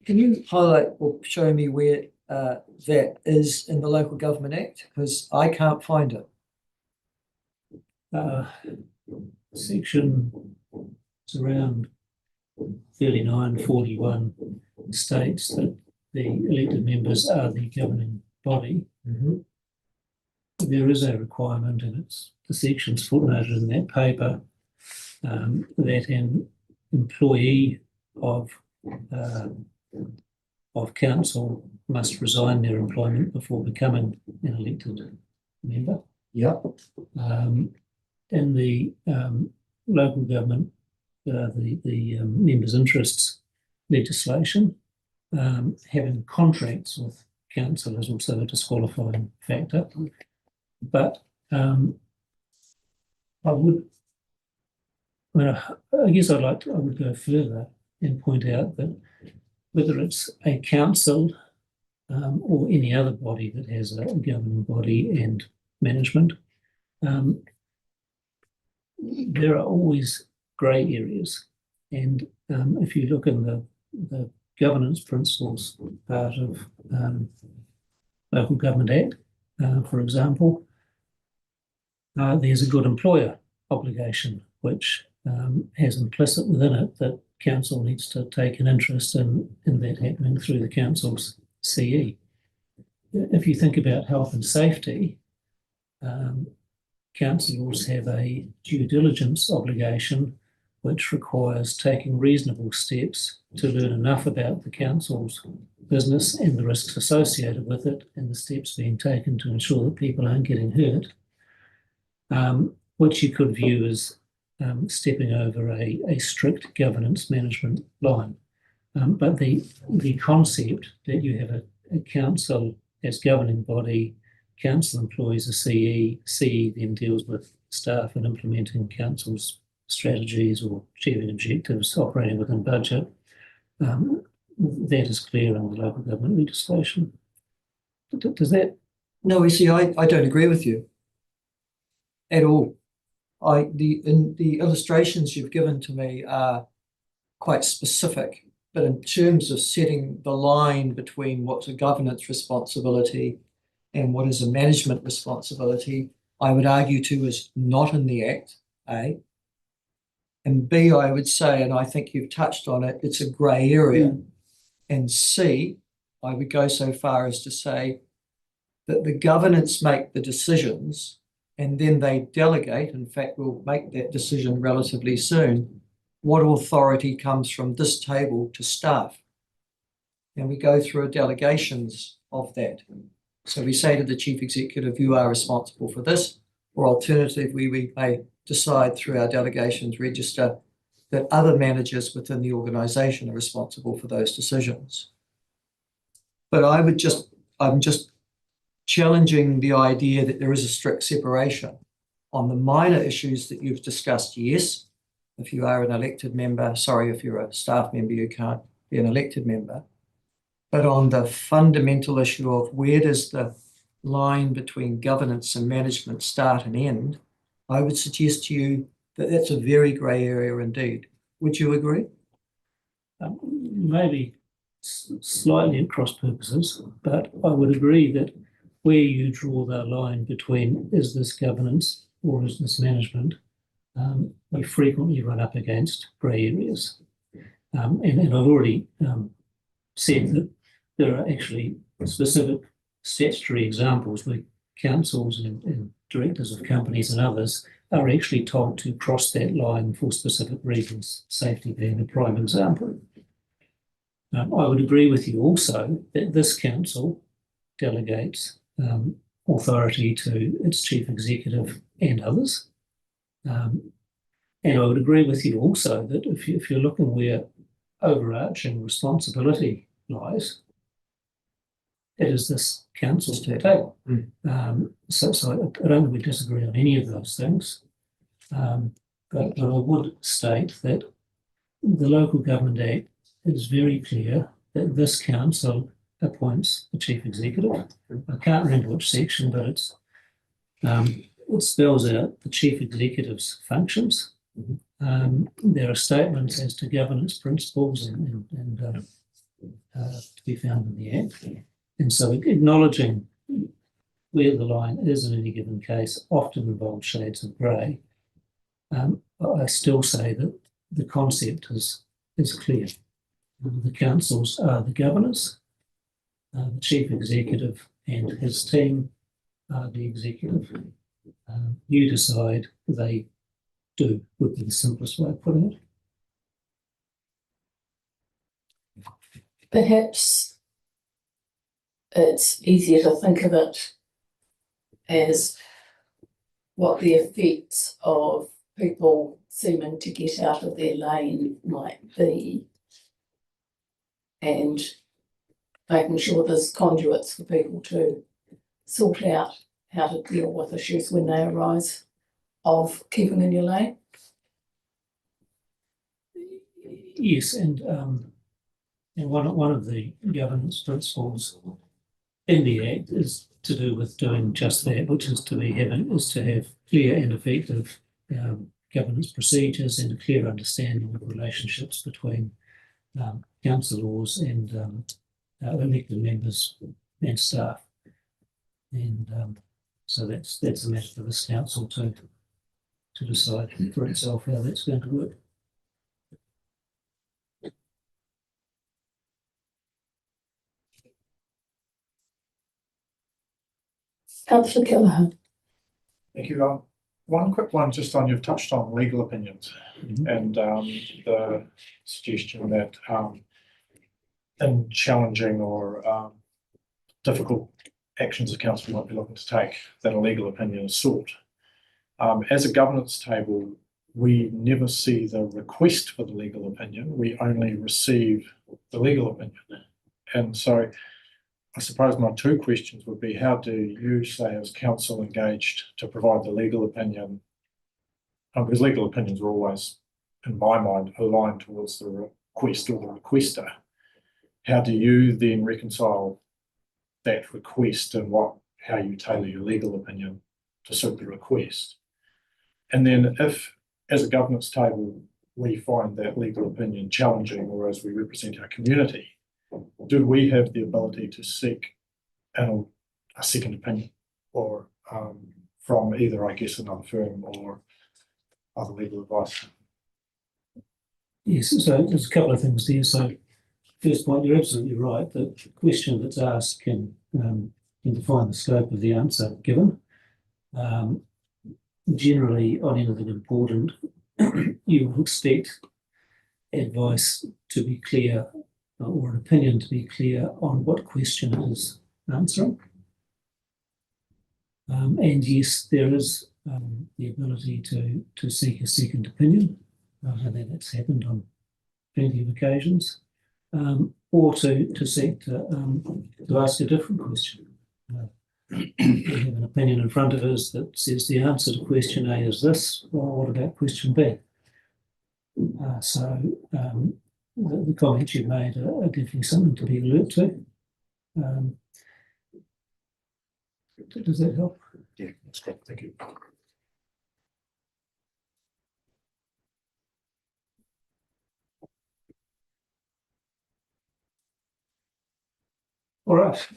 Can you highlight or show me where that is in the Local Government Act? Because I can't find it. Section, it's around 3941 states that the elected members are the governing body. There is a requirement, and it's the sections footnoted in that paper, that an employee of of council must resign their employment before becoming an elected member. Yeah. In the local government, the members' interests legislation, having contracts with council is also a disqualifying factor. But I guess I would go further and point out that whether it's a council or any other body that has a governing body and management, there are always grey areas. And if you look in the governance principles part of Local Government Act, for example, there's a good employer obligation, which has implicit within it that council needs to take an interest in that happening through the council's CE. If you think about health and safety, councillors have a due diligence obligation which requires taking reasonable steps to learn enough about the council's business and the risks associated with it and the steps being taken to ensure that people aren't getting hurt, which you could view as stepping over a strict governance management line. But the concept that you have a council as governing body, council employs a CE then deals with staff and implementing council's strategies or achieving objectives, operating within budget, that is clear in the local government legislation. Does that? No, you see, I don't agree with you at all. The illustrations you've given to me are quite specific, but in terms of setting the line between what's a governance responsibility and what is a management responsibility, I would argue too is not in the Act, A. And B, I would say, and I think you've touched on it, it's a grey area. And C, I would go so far as to say that the governance make the decisions and then they delegate, in fact, we'll make that decision relatively soon, what authority comes from this table to staff. And we go through delegations of that. So we say to the chief executive, you are responsible for this, or alternatively, we may decide through our delegations register that other managers within the organisation are responsible for those decisions. But I'm just challenging the idea that there is a strict separation. On the minor issues that you've discussed, yes, if you are an elected member, sorry, if you're a staff member, you can't be an elected member. But on the fundamental issue of where does the line between governance and management start and end, I would suggest to you that that's a very grey area indeed. Would you agree? Maybe slightly at cross purposes, but I would agree that where you draw that line between is this governance or is this management, we frequently run up against grey areas. And I've already said that there are actually specific statutory examples where councils and directors of companies and others are actually told to cross that line for specific reasons, safety being a prime example. I would agree with you also that this council delegates authority to its chief executive and others. And I would agree with you also that if you're looking where overarching responsibility lies, it is this council's table. So I don't think we disagree on any of those things. But I would state that the Local Government Act is very clear that this council appoints the chief executive. I can't remember which section, but it spells out the chief executive's functions. There are statements as to governance principles and to be found in the Act. And so acknowledging where the line is in any given case often involves shades of grey. I still say that the concept is clear. The councils are the governors, the chief executive and his team are the executive. You decide, they do, would be the simplest way of putting it. Perhaps it's easier to think of it as what the effects of people seeming to get out of their lane might be, and making sure there's conduits for people to sort out how to deal with issues when they arise of keeping in your lane. Yes, and one of the governance principles in the Act is to do with doing just that, which is to have clear and effective governance procedures and a clear understanding of relationships between councillors and elected members and staff. And so that's a matter for this council to decide for itself how that's going to work. Councillor Callaghan. Thank you. One quick one, just on, you've touched on legal opinions and the suggestion that in challenging or difficult actions the council might be looking to take, that a legal opinion is sought. As a governance table, we never see the request for the legal opinion. We only receive the legal opinion. And so I suppose my two questions would be, how do you say as council engaged to provide the legal opinion? Because legal opinions are always, in my mind, aligned towards the request or the requester. How do you then reconcile that request and how you tailor your legal opinion to suit the request? And then if, as a governance table, we find that legal opinion challenging, or as we represent our community, do we have the ability to seek a second opinion, or from either, I guess, another firm or other legal advice? Yes, so there's a couple of things there. So first point, you're absolutely right. The question that's asked can define the scope of the answer given. Generally, on anything important, you would expect advice to be clear, or an opinion to be clear on what question it is answering. And yes, there is the ability to seek a second opinion, and that's happened on plenty of occasions, or to seek to ask a different question. We have an opinion in front of us that says the answer to question A is this, well, what about question B? So the comments you made are definitely something to be alert to. Does that help? Yeah, that's great. Thank you. All right.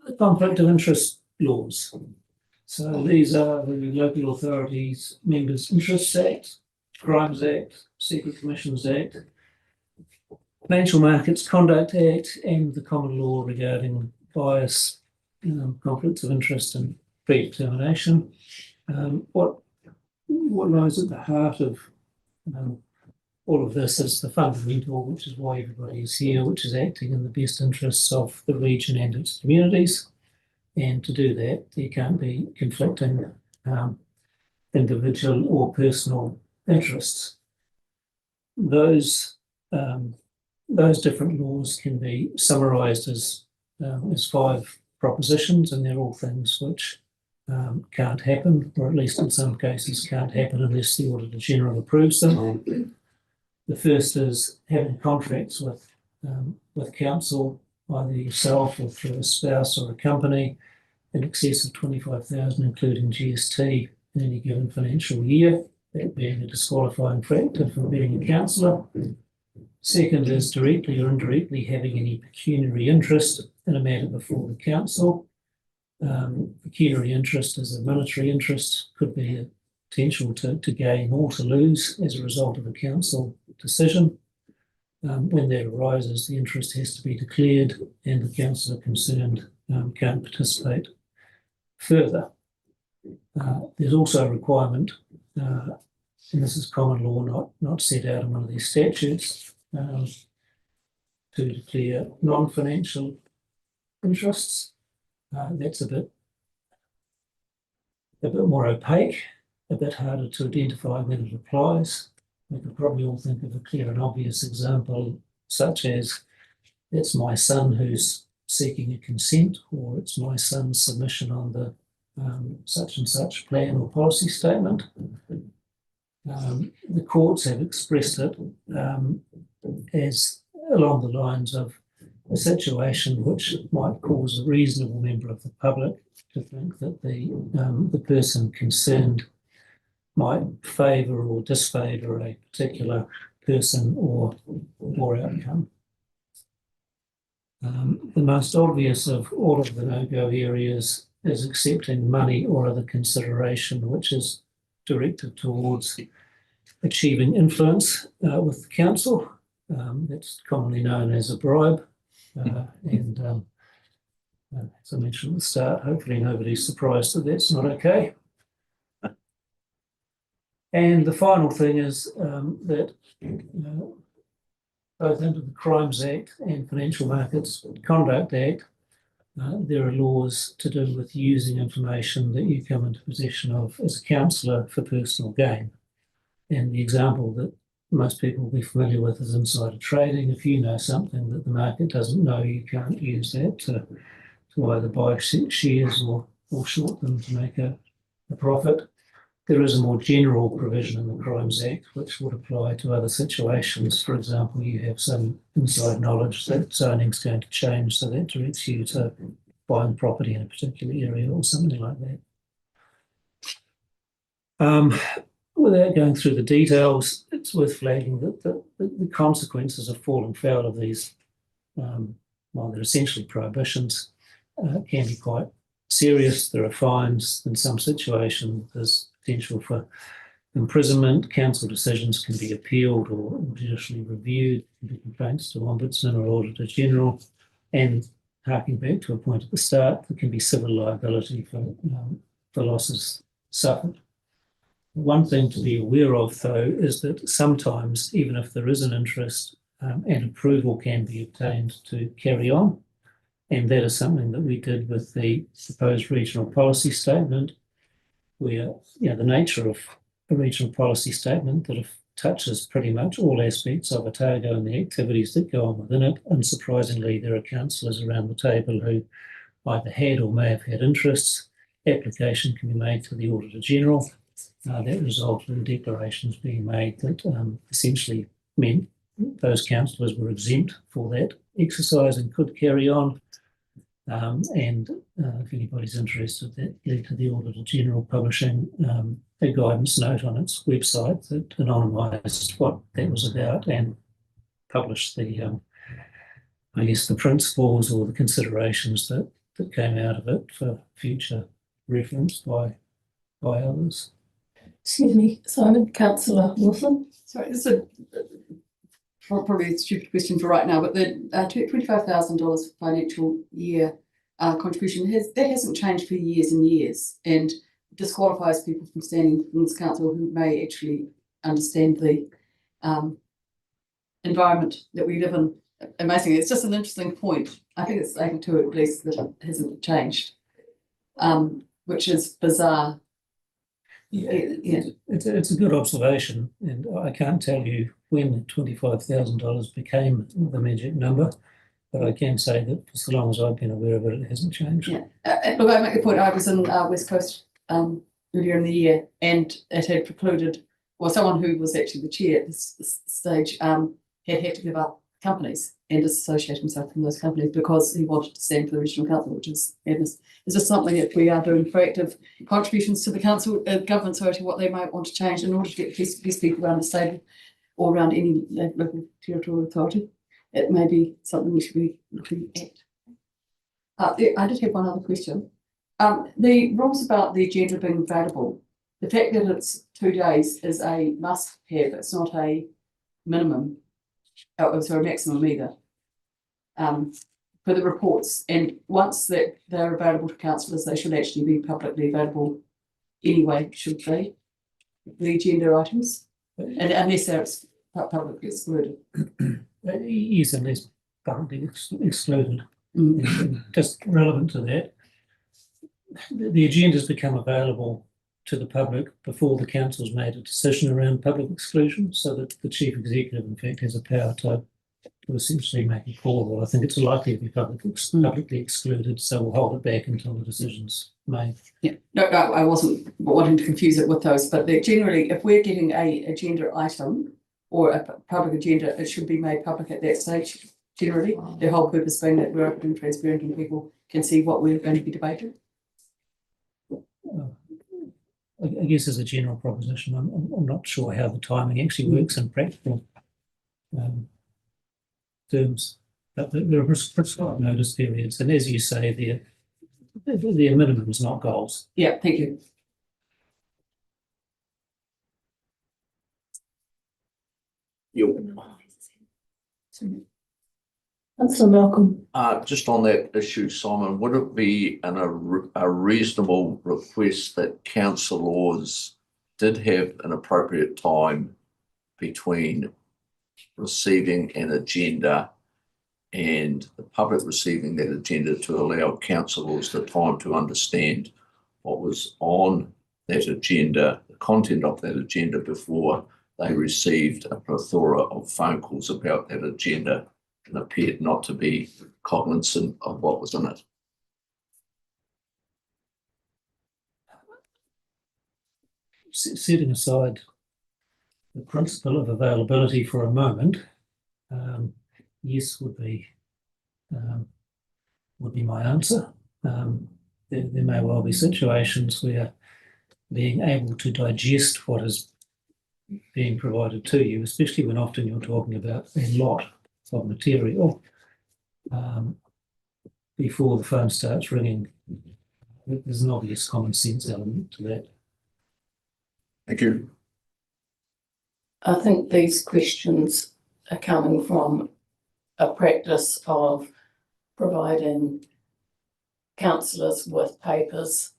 The conflict of interest laws. So these are the Local Authorities Members' Interests Act, Crimes Act, Secret Commissions Act, Financial Markets Conduct Act, and the common law regarding bias, conflicts of interest and predetermination. What lies at the heart of all of this is the fundamental, which is why everybody is here, which is acting in the best interests of the region and its communities. And to do that, there can't be conflicting individual or personal interests. Those different laws can be summarised as 5 propositions, and they're all things which can't happen, or at least in some cases can't happen unless the Auditor General approves them. The first is having contracts with council, either yourself or through a spouse or a company, in excess of 25,000, including GST, in any given financial year, that being a disqualifying factor for being a councillor. Second is directly or indirectly having any pecuniary interest in a matter before the council. Pecuniary interest is a monetary interest, could be a potential to gain or to lose as a result of a council decision. When that arises, the interest has to be declared and the councillor concerned can't participate further. There's also a requirement and this is common law, not set out in one of these statutes, to declare non-financial interests. That's a bit more opaque, a bit harder to identify when it applies. We could probably all think of a clear and obvious example, such as it's my son who's seeking a consent, or it's my son's submission on the such and such plan or policy statement. The courts have expressed it as along the lines of a situation which might cause a reasonable member of the public to think that the person concerned might favour or disfavour a particular person or outcome. The most obvious of all of the no-go areas is accepting money or other consideration which is directed towards achieving influence with the council. That's commonly known as a bribe. And as I mentioned at the start, hopefully nobody's surprised that that's not okay. And the final thing is that both under the Crimes Act and Financial Markets Conduct Act, there are laws to do with using information that you come into possession of as a councillor for personal gain. And the example that most people will be familiar with is insider trading. If you know something that the market doesn't know, you can't use that to either buy shares or short them to make a profit. There is a more general provision in the Crimes Act which would apply to other situations. For example, you have some inside knowledge that zoning's going to change, so that directs you to buying property in a particular area or something like that. Without going through the details, it's worth flagging that the consequences of falling foul of these, while they're essentially prohibitions, can be quite serious. There are fines. In some situations, there's potential for imprisonment. Council decisions can be appealed or judicially reviewed. There can be complaints to Ombudsman or Auditor General. And harking back to a point at the start, there can be civil liability for losses suffered. One thing to be aware of, though, is that sometimes, even if there is an interest, and approval can be obtained to carry on. And that is something that we did with the proposed regional policy statement, where the nature of a regional policy statement that touches pretty much all aspects of Otago and the activities that go on within it. Unsurprisingly, there are councillors around the table who either had or may have had interests. Application can be made to the Auditor General. That resulted in declarations being made that essentially meant those councillors were exempt for that exercise and could carry on. And if anybody's interested, that led to the Auditor General publishing a guidance note on its website that anonymised what that was about and published the, I guess, the principles or the considerations that came out of it for future reference by others. Excuse me, Simon, Councillor Wilson. Sorry, this is probably a stupid question for right now, but the $25,000 financial year contribution hasn't changed for years and years, and disqualifies people from standing in this council who may actually understand the environment that we live in. Amazingly, it's just an interesting point. I think it's 82 at least that it hasn't changed, which is bizarre. It's a good observation, and I can't tell you when $25,000 became the magic number, but I can say that for so long as I've been aware of it, it hasn't changed. Yeah, look, I make the point. I was in West Coast earlier in the year, and it had precluded, well, someone who was actually the chair at this stage had to give up companies and disassociate himself from those companies because he wanted to stand for the regional council, which is madness. Is this something that we are doing proactive contributions to the council, government, sorry, to what they might want to change in order to get these people around the stable or around any local territorial authority? It may be something we should be looking at. I did have one other question. The rules about the agenda being available, the fact that it's 2 days is a must have, it's not a minimum, sorry, maximum either, for the reports. And once that they're available to councillors, they should actually be publicly available anyway, should they? the agenda items, and unless they're publicly excluded. Yes, unless currently excluded. Mm. Just relevant to that, the agendas become available to the public before the council's made a decision around public exclusion, so that the chief executive, in fact, has a power to essentially make a call. I think it's likely to be publicly excluded, so we'll hold it back until the decision's made. Yeah, no, I wasn't wanting to confuse it with those, but they're generally, if we're getting a agenda item or a public agenda, it should be made public at that stage. Generally, the whole purpose being that we're open and transparent and people can see what we're going to be debating. I guess as a general proposition, I'm not sure how the timing actually works in practical terms. But there are prescribed notice periods, and as you say, they're minimums, not goals. Yeah, thank you. Councillor Malcolm. Just on that issue, Simon, would it be a reasonable request that councillors did have an appropriate time between receiving an agenda and the public receiving that agenda to allow councillors the time to understand what was on that agenda, the content of that agenda, before they received a plethora of phone calls about that agenda and appeared not to be cognizant of what was in it? Setting aside the principle of availability for a moment, yes would be my answer. There may well be situations where being able to digest what is being provided to you, especially when often you're talking about a lot of material, before the phone starts ringing, there's an obvious common sense element to that. Thank you. I think these questions are coming from a practice of providing councillors with papers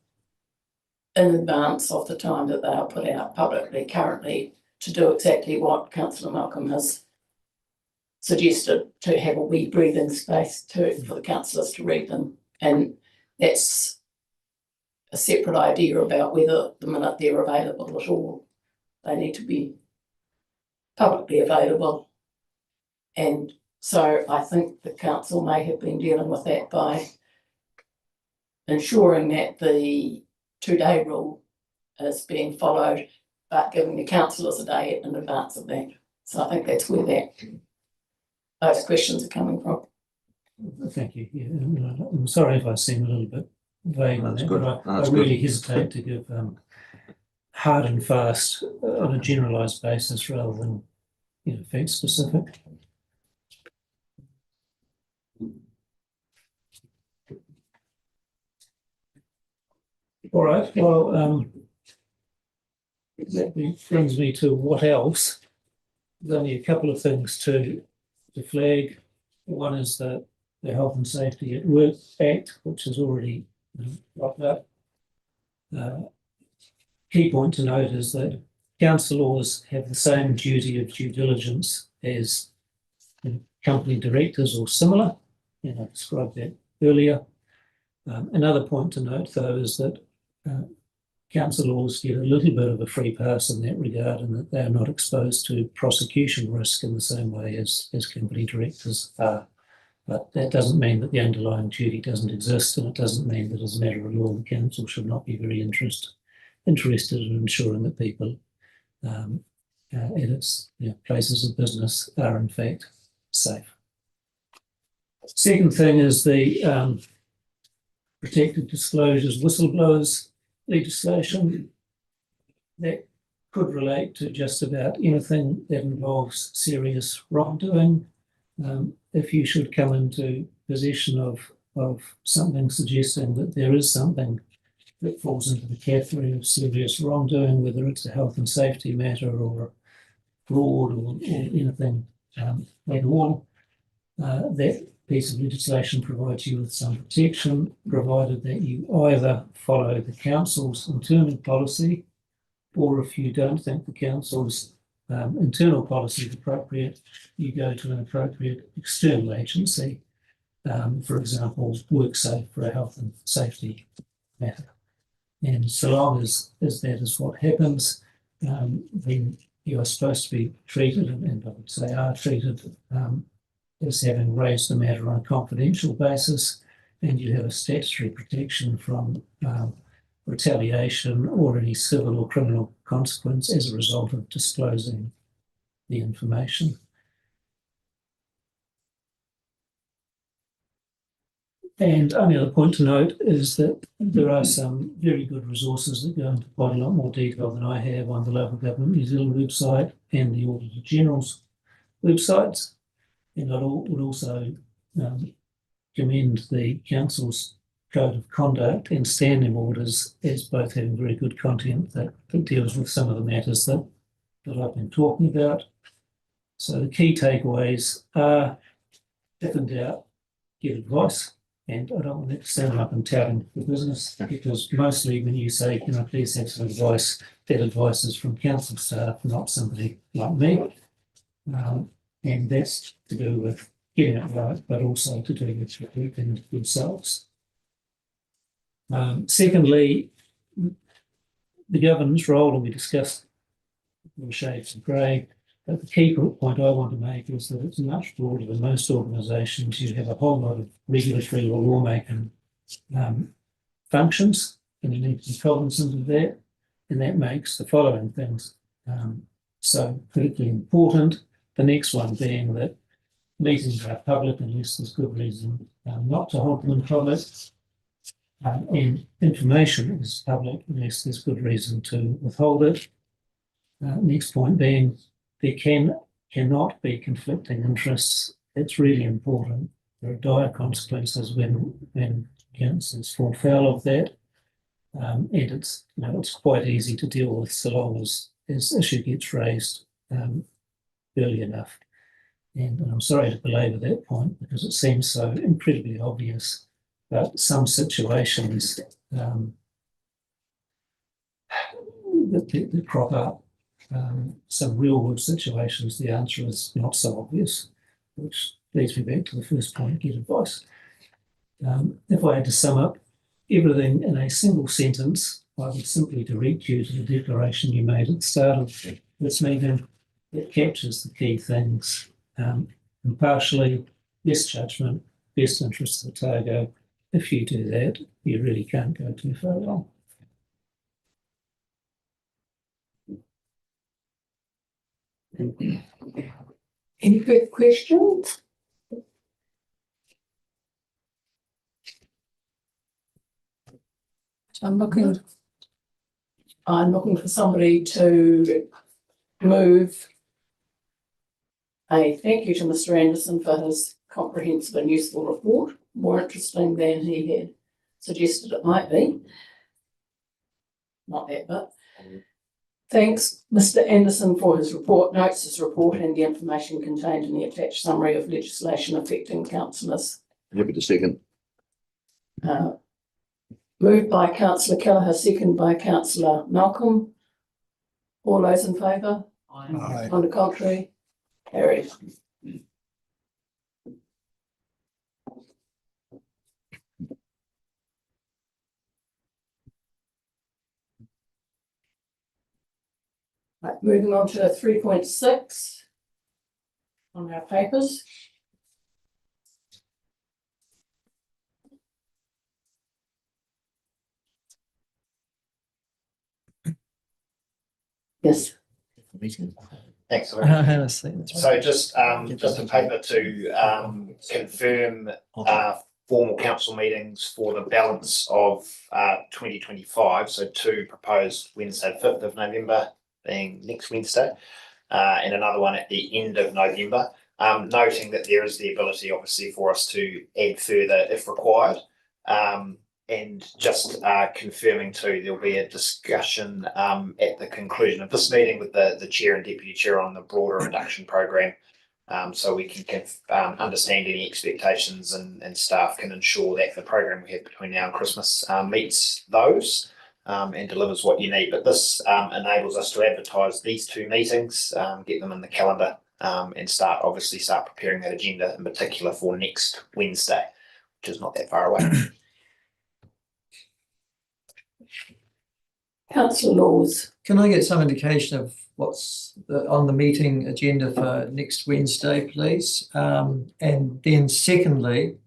in advance of the time that they are put out publicly currently, to do exactly what Councillor Malcolm has suggested, to have a wee breathing space for the councillors to read them. And that's a separate idea about whether the minute they're available at all, they need to be publicly available. And so I think the council may have been dealing with that by ensuring that the 2-day rule is being followed, but giving the councillors a day in advance of that. So I think that's where those questions are coming from. Thank you. Yeah, I'm sorry if I seem a little bit vague on that, but I really hesitate to give hard and fast on a generalised basis rather than fact specific. All right. Well, that brings me to what else. There's only a couple of things to flag. One is the Health and Safety at Work Act, which is already locked up. Key point to note is that councillors have the same duty of due diligence as company directors or similar, and I described that earlier. Another point to note, though, is that councillors get a little bit of a free pass in that regard, and that they are not exposed to prosecution risk in the same way as company directors are. But that doesn't mean that the underlying duty doesn't exist, and it doesn't mean that as a matter of law, the council should not be very interested in ensuring that people in its places of business are in fact safe. Second thing is the protected disclosures whistleblowers legislation. That could relate to just about anything that involves serious wrongdoing. If you should come into possession of something suggesting that there is something that falls into the category of serious wrongdoing, whether it's a health and safety matter or fraud or anything at all, that piece of legislation provides you with some protection, provided that you either follow the council's internal policy or if you don't think the council's internal policy is appropriate, you go to an appropriate external agency, for example, WorkSafe for a health and safety matter. And so long as that is what happens, then you are supposed to be treated, and I would say are treated, as having raised the matter on a confidential basis, and you have a statutory protection from retaliation or any civil or criminal consequence as a result of disclosing the information. And only other point to note is that there are some very good resources that go into quite a lot more detail than I have on the Local Government New Zealand website and the Auditor General's websites. And I would also commend the Council's Code of Conduct and Standing Orders as both having very good content that deals with some of the matters that I've been talking about. So the key takeaways are, if in doubt, get advice. And I don't want to sound like I'm touting the business, because mostly when you say, can I please have some advice, that advice is from council staff, not somebody like me. And that's to do with getting it right, but also to do with recruiting yourselves. Secondly, the governance role, and we discussed the shades of grey, but the key point I want to make is that it's much broader than most organisations. You have a whole lot of regulatory or lawmaking functions, and you need to be cognizant of that, and that makes the following things so critically important. The next one being that meetings are public unless there's good reason not to hold them in public, and information is public unless there's good reason to withhold it. Next point being there cannot be conflicting interests. It's really important. There are dire consequences when councils fall foul of that, and it's quite easy to deal with so long as issue gets raised early enough. And I'm sorry to belabor that point because it seems so incredibly obvious, but some situations that crop up, some real world situations, the answer is not so obvious, which leads me back to the first point, get advice. If I had to sum up everything in a single sentence, I would simply direct you to the declaration you made at the start of this meeting. It captures the key things: impartially, best judgment, best interests of Otago. If you do that, you really can't go too far wrong. Any further questions? I'm looking for somebody to move a thank you to Mr. Anderson for his comprehensive and useful report, more interesting than he had suggested it might be. Not that, but thanks, Mr. Anderson, for his report, notes his report and the information contained in the attached summary of legislation affecting councillors. Happy to second. Moved by Councillor Kelleher, second by Councillor Malcolm. All those in favour? Aye. On the contrary? Carried. Right, moving on to 3.6 on our papers. Yes. Thanks. So just a paper to confirm formal council meetings for the balance of 2025. So two proposed Wednesday, 5th of November, being next Wednesday, and another one at the end of November. Noting that there is the ability, obviously, for us to add further if required. And just confirming too, there'll be a discussion at the conclusion of this meeting with the chair and deputy chair on the broader induction program, so we can understand any expectations and staff can ensure that the program we have between now and Christmas meets those. and delivers what you need. But this enables us to advertise these two meetings, get them in the calendar, and start preparing that agenda in particular for next Wednesday, which is not that far away. Councillor Laws. Can I get some indication of what's on the meeting agenda for next Wednesday, please? And then secondly,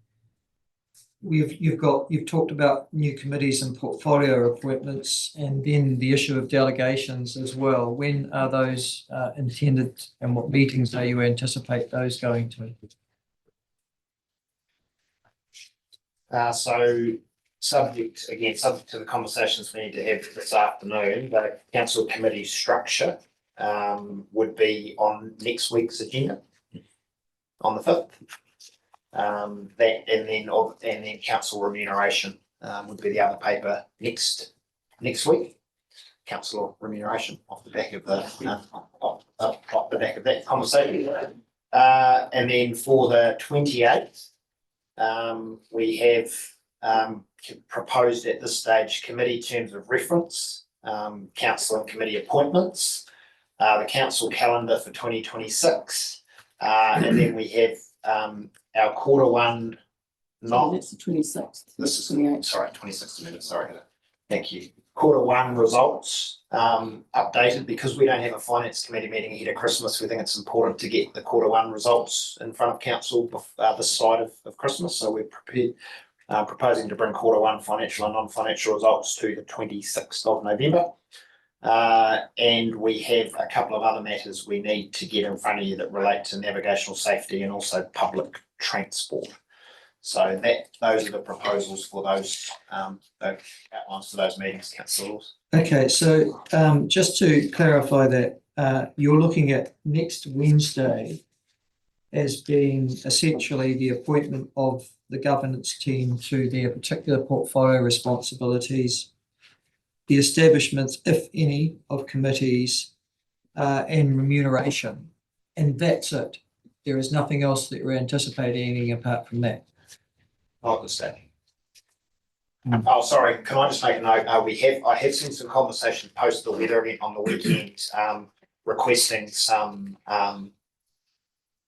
you've talked about new committees and portfolio appointments, and then the issue of delegations as well. When are those intended, and what meetings do you anticipate those going to? So subject to the conversations we need to have this afternoon, the council committee structure would be on next week's agenda on the 5th. And then council remuneration would be the other paper next week. Council remuneration off the back of that conversation. And then for the 28th, we have proposed at this stage committee terms of reference, council and committee appointments, the council calendar for 2026, and then we have our quarter one. That's the 26th. This is 26th minute. Sorry, thank you. Quarter one results updated, because we don't have a finance committee meeting ahead of Christmas. We think it's important to get the quarter one results in front of council this side of Christmas. So we're proposing to bring quarter one financial and non-financial results to the 26th of November. And we have a couple of other matters we need to get in front of you that relate to navigational safety and also public transport. So those are the proposals for those outlines for those meetings, councillors. Okay, so just to clarify that, you're looking at next Wednesday as being essentially the appointment of the governance team to their particular portfolio responsibilities, the establishments, if any, of committees, and remuneration. And that's it. There is nothing else that you're anticipating apart from that. Notwithstanding. Oh, sorry. Can I just make a note? I have seen some conversation post the weather event on the weekend, requesting some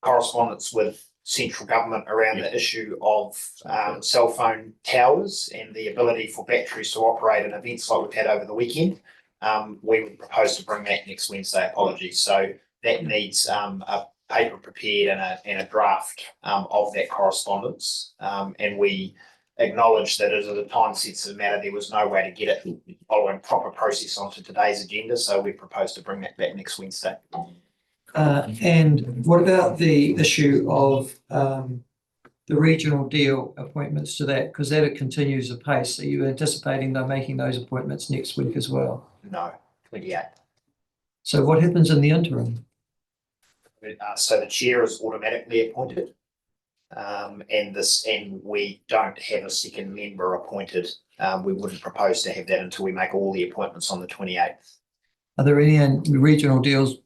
correspondence with central government around the issue of cell phone towers and the ability for batteries to operate in events like we've had over the weekend. We would propose to bring that next Wednesday. Apologies. So that needs a paper prepared and a draft of that correspondence. And we acknowledge that as a time sensitive matter, there was no way to get it following proper process onto today's agenda. So we propose to bring that back next Wednesday. And what about the issue of the regional deal appointments to that? Because that continues apace. Are you anticipating they're making those appointments next week as well? No, 28. So what happens in the interim? So the chair is automatically appointed, and we don't have a second member appointed. We wouldn't propose to have that until we make all the appointments on the 28th. Are there any regional deals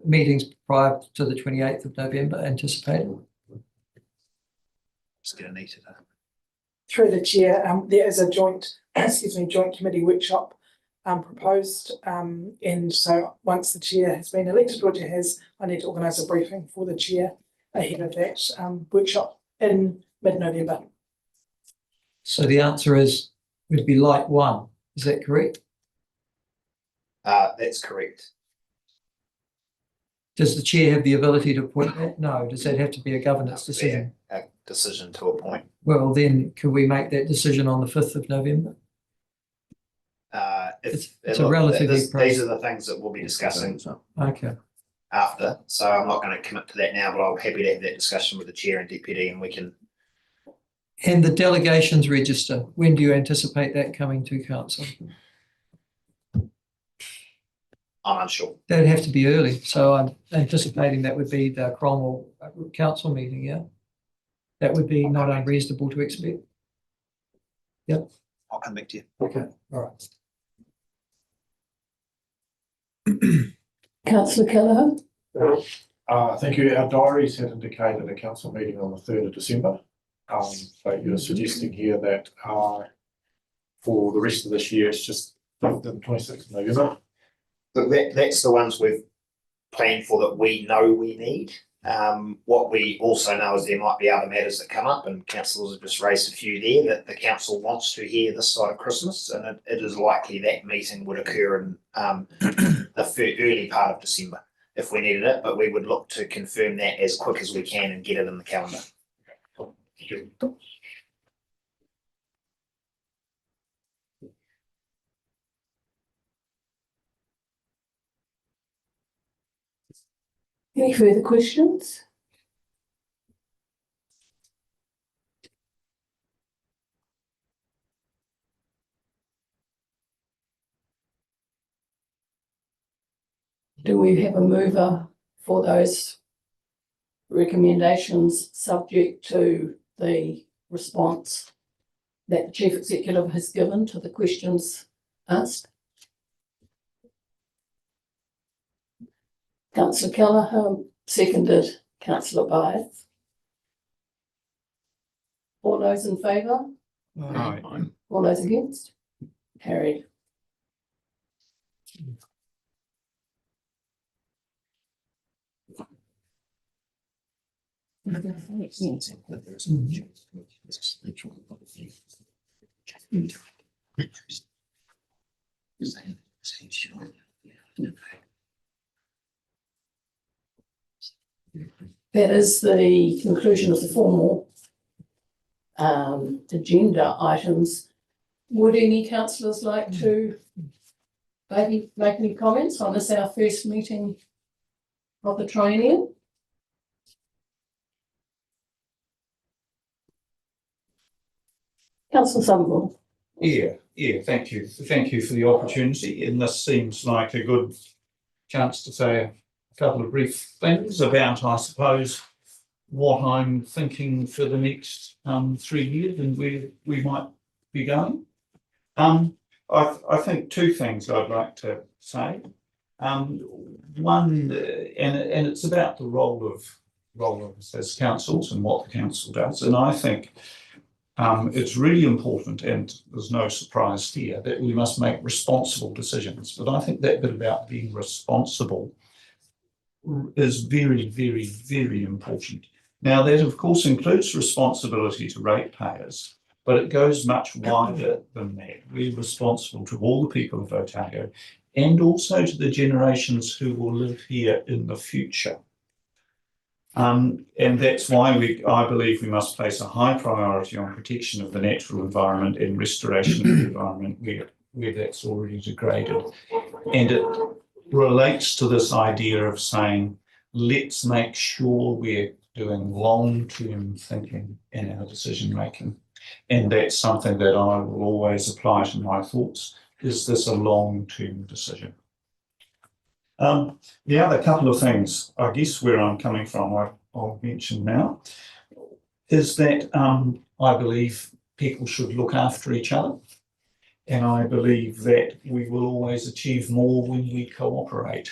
meetings prior to the 28th of November anticipated? Just get Anita. Through the chair, there is a joint committee workshop proposed, and so once the chair has been elected, which it has, I need to organise a briefing for the chair ahead of that workshop in mid-November. So the answer would be light one. Is that correct? That's correct. Does the chair have the ability to appoint that? No. Does that have to be a governance decision? A decision to appoint. Well, then can we make that decision on the 5th of November? It's a relatively these are the things that we'll be discussing okay after. So I'm not going to commit to that now, but I'm happy to have that discussion with the chair and deputy, and we can. And the delegations register, when do you anticipate that coming to council? I'm unsure. That'd have to be early, so I'm anticipating that would be the Cromwell council meeting, yeah? That would be not unreasonable to expect. Yep. I'll come back to you. Okay, all right. Councillor Kelleher. Thank you. Our diaries had indicated a council meeting on the 3rd of December. But you're suggesting here that for the rest of this year, it's just The 26th of November. Look, that's the ones we've planned for that we know we need. What we also know is there might be other matters that come up, and councillors have just raised a few there that the council wants to hear this side of Christmas, and it is likely that meeting would occur in the early part of December if we needed it, but we would look to confirm that as quick as we can and get it in the calendar. Thank you. Any further questions? Do we have a mover for those recommendations, subject to the response that the Chief Executive has given to the questions asked? Councillor Kelleher, seconded Councillor Byers. All those in favour? Aye. All those against? Carried. That is the conclusion of the formal agenda items. Would any councillors like to maybe make any comments on this, our first meeting of the triennium? Councillor Somerville. Yeah, thank you. Thank you for the opportunity. And this seems like a good chance to say a couple of brief things about, I suppose, what I'm thinking for the next 3 years and where we might be going. I think two things I'd like to say. One, and it's about the role of us as councils and what the council does. And I think it's really important, and there's no surprise here, that we must make responsible decisions. But I think that bit about being responsible is very, very, very important. Now, that of course includes responsibility to ratepayers, but it goes much wider than that. We're responsible to all the people of Otago and also to the generations who will live here in the future. And that's why I believe we must place a high priority on protection of the natural environment and restoration of the environment where that's already degraded. And it relates to this idea of saying, let's make sure we're doing long-term thinking in our decision-making. And that's something that I will always apply to my thoughts. Is this a long-term decision? The other couple of things, I guess, where I'm coming from, I'll mention now, is that I believe people should look after each other. And I believe that we will always achieve more when we cooperate.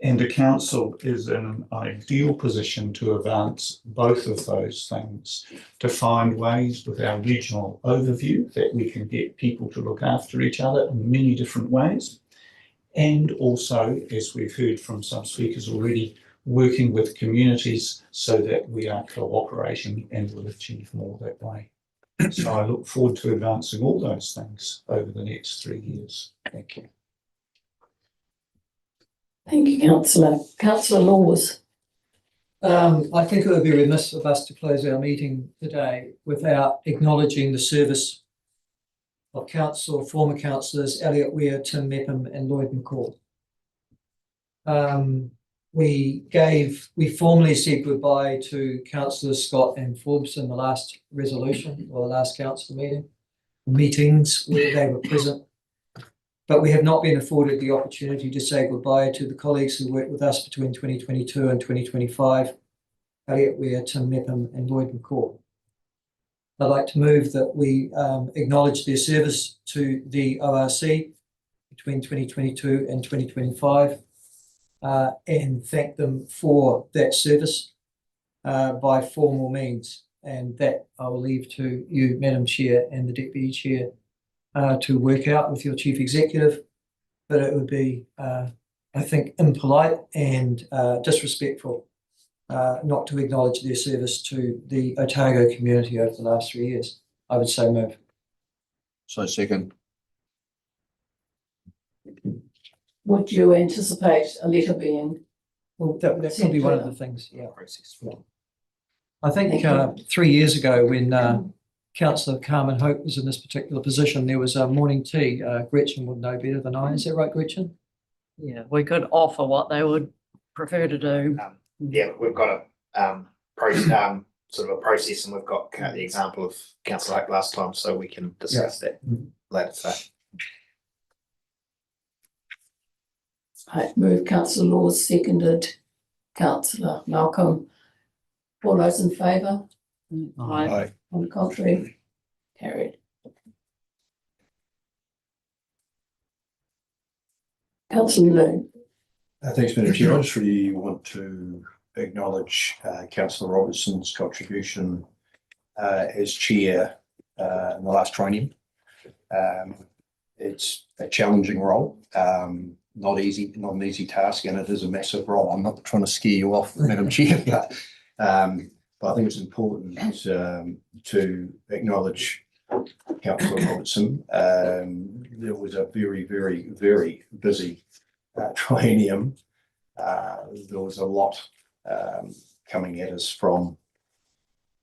And the council is in an ideal position to advance both of those things, to find ways with our regional overview that we can get people to look after each other in many different ways. And also, as we've heard from some speakers already, working with communities so that we are cooperating and will achieve more that way. So I look forward to advancing all those things over the next 3 years. Thank you. Thank you, Councillor. Councillor Laws. I think it would be remiss of us to close our meeting today without acknowledging the service of former councillors Elliot Weir, Tim Mepham and Lloyd McCall. We formally said goodbye to councillors Scott and Forbes in the last resolution or the last council meetings where they were present. But we have not been afforded the opportunity to say goodbye to the colleagues who worked with us between 2022 and 2025, Elliot Weir, Tim Mepham and Lloyd McCall. I'd like to move that we acknowledge their service to the ORC between 2022 and 2025 and thank them for that service by formal means. And that I will leave to you, Madam Chair and the Deputy Chair to work out with your chief executive, but it would be, I think, impolite and disrespectful not to acknowledge their service to the Otago community over the last 3 years. I would say move. So second. Would you anticipate a letter being? Well, that could be one of the things, yeah. I think 3 years ago when Councillor Carmen Hope was in this particular position, there was a morning tea. Gretchen would know better than I. Is that right, Gretchen? Yeah, we could offer what they would prefer to do. Yeah, we've got a sort of a process, and we've got the example of Councillor Hope last time, so we can discuss that later today. I move Councillor Laws, seconded Councillor Malcolm. All those in favour? Aye. On the contrary, carried. Councillor Loon. Thanks, Madam Chair. I just really want to acknowledge Councillor Robertson's contribution as chair in the last triennium. It's a challenging role, not an easy task, and it is a massive role. I'm not trying to scare you off, Madam Chair, but I think it's important to acknowledge Councillor Robertson. There was a very, very, very busy triennium. There was a lot coming at us from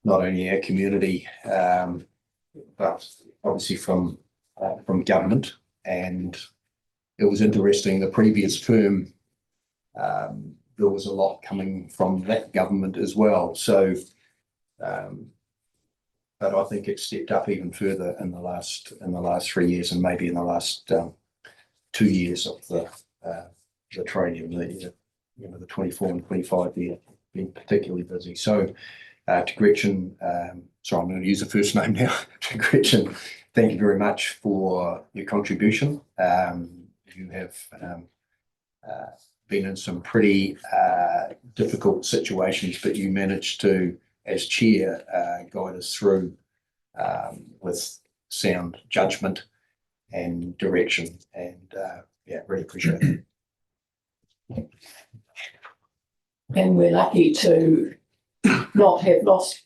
not only our community, but obviously from government. And it was interesting, the previous term, there was a lot coming from that government as well. So, but I think it stepped up even further in the last 3 years, and maybe in the last 2 years of the triennium, the 24 and 25 year been particularly busy. So to Gretchen, sorry, I'm going to use the first name now. To Gretchen, thank you very much for your contribution. You have been in some pretty difficult situations, but you managed to, as chair, guide us through with sound judgment and direction, and really appreciate it. And we're lucky to not have lost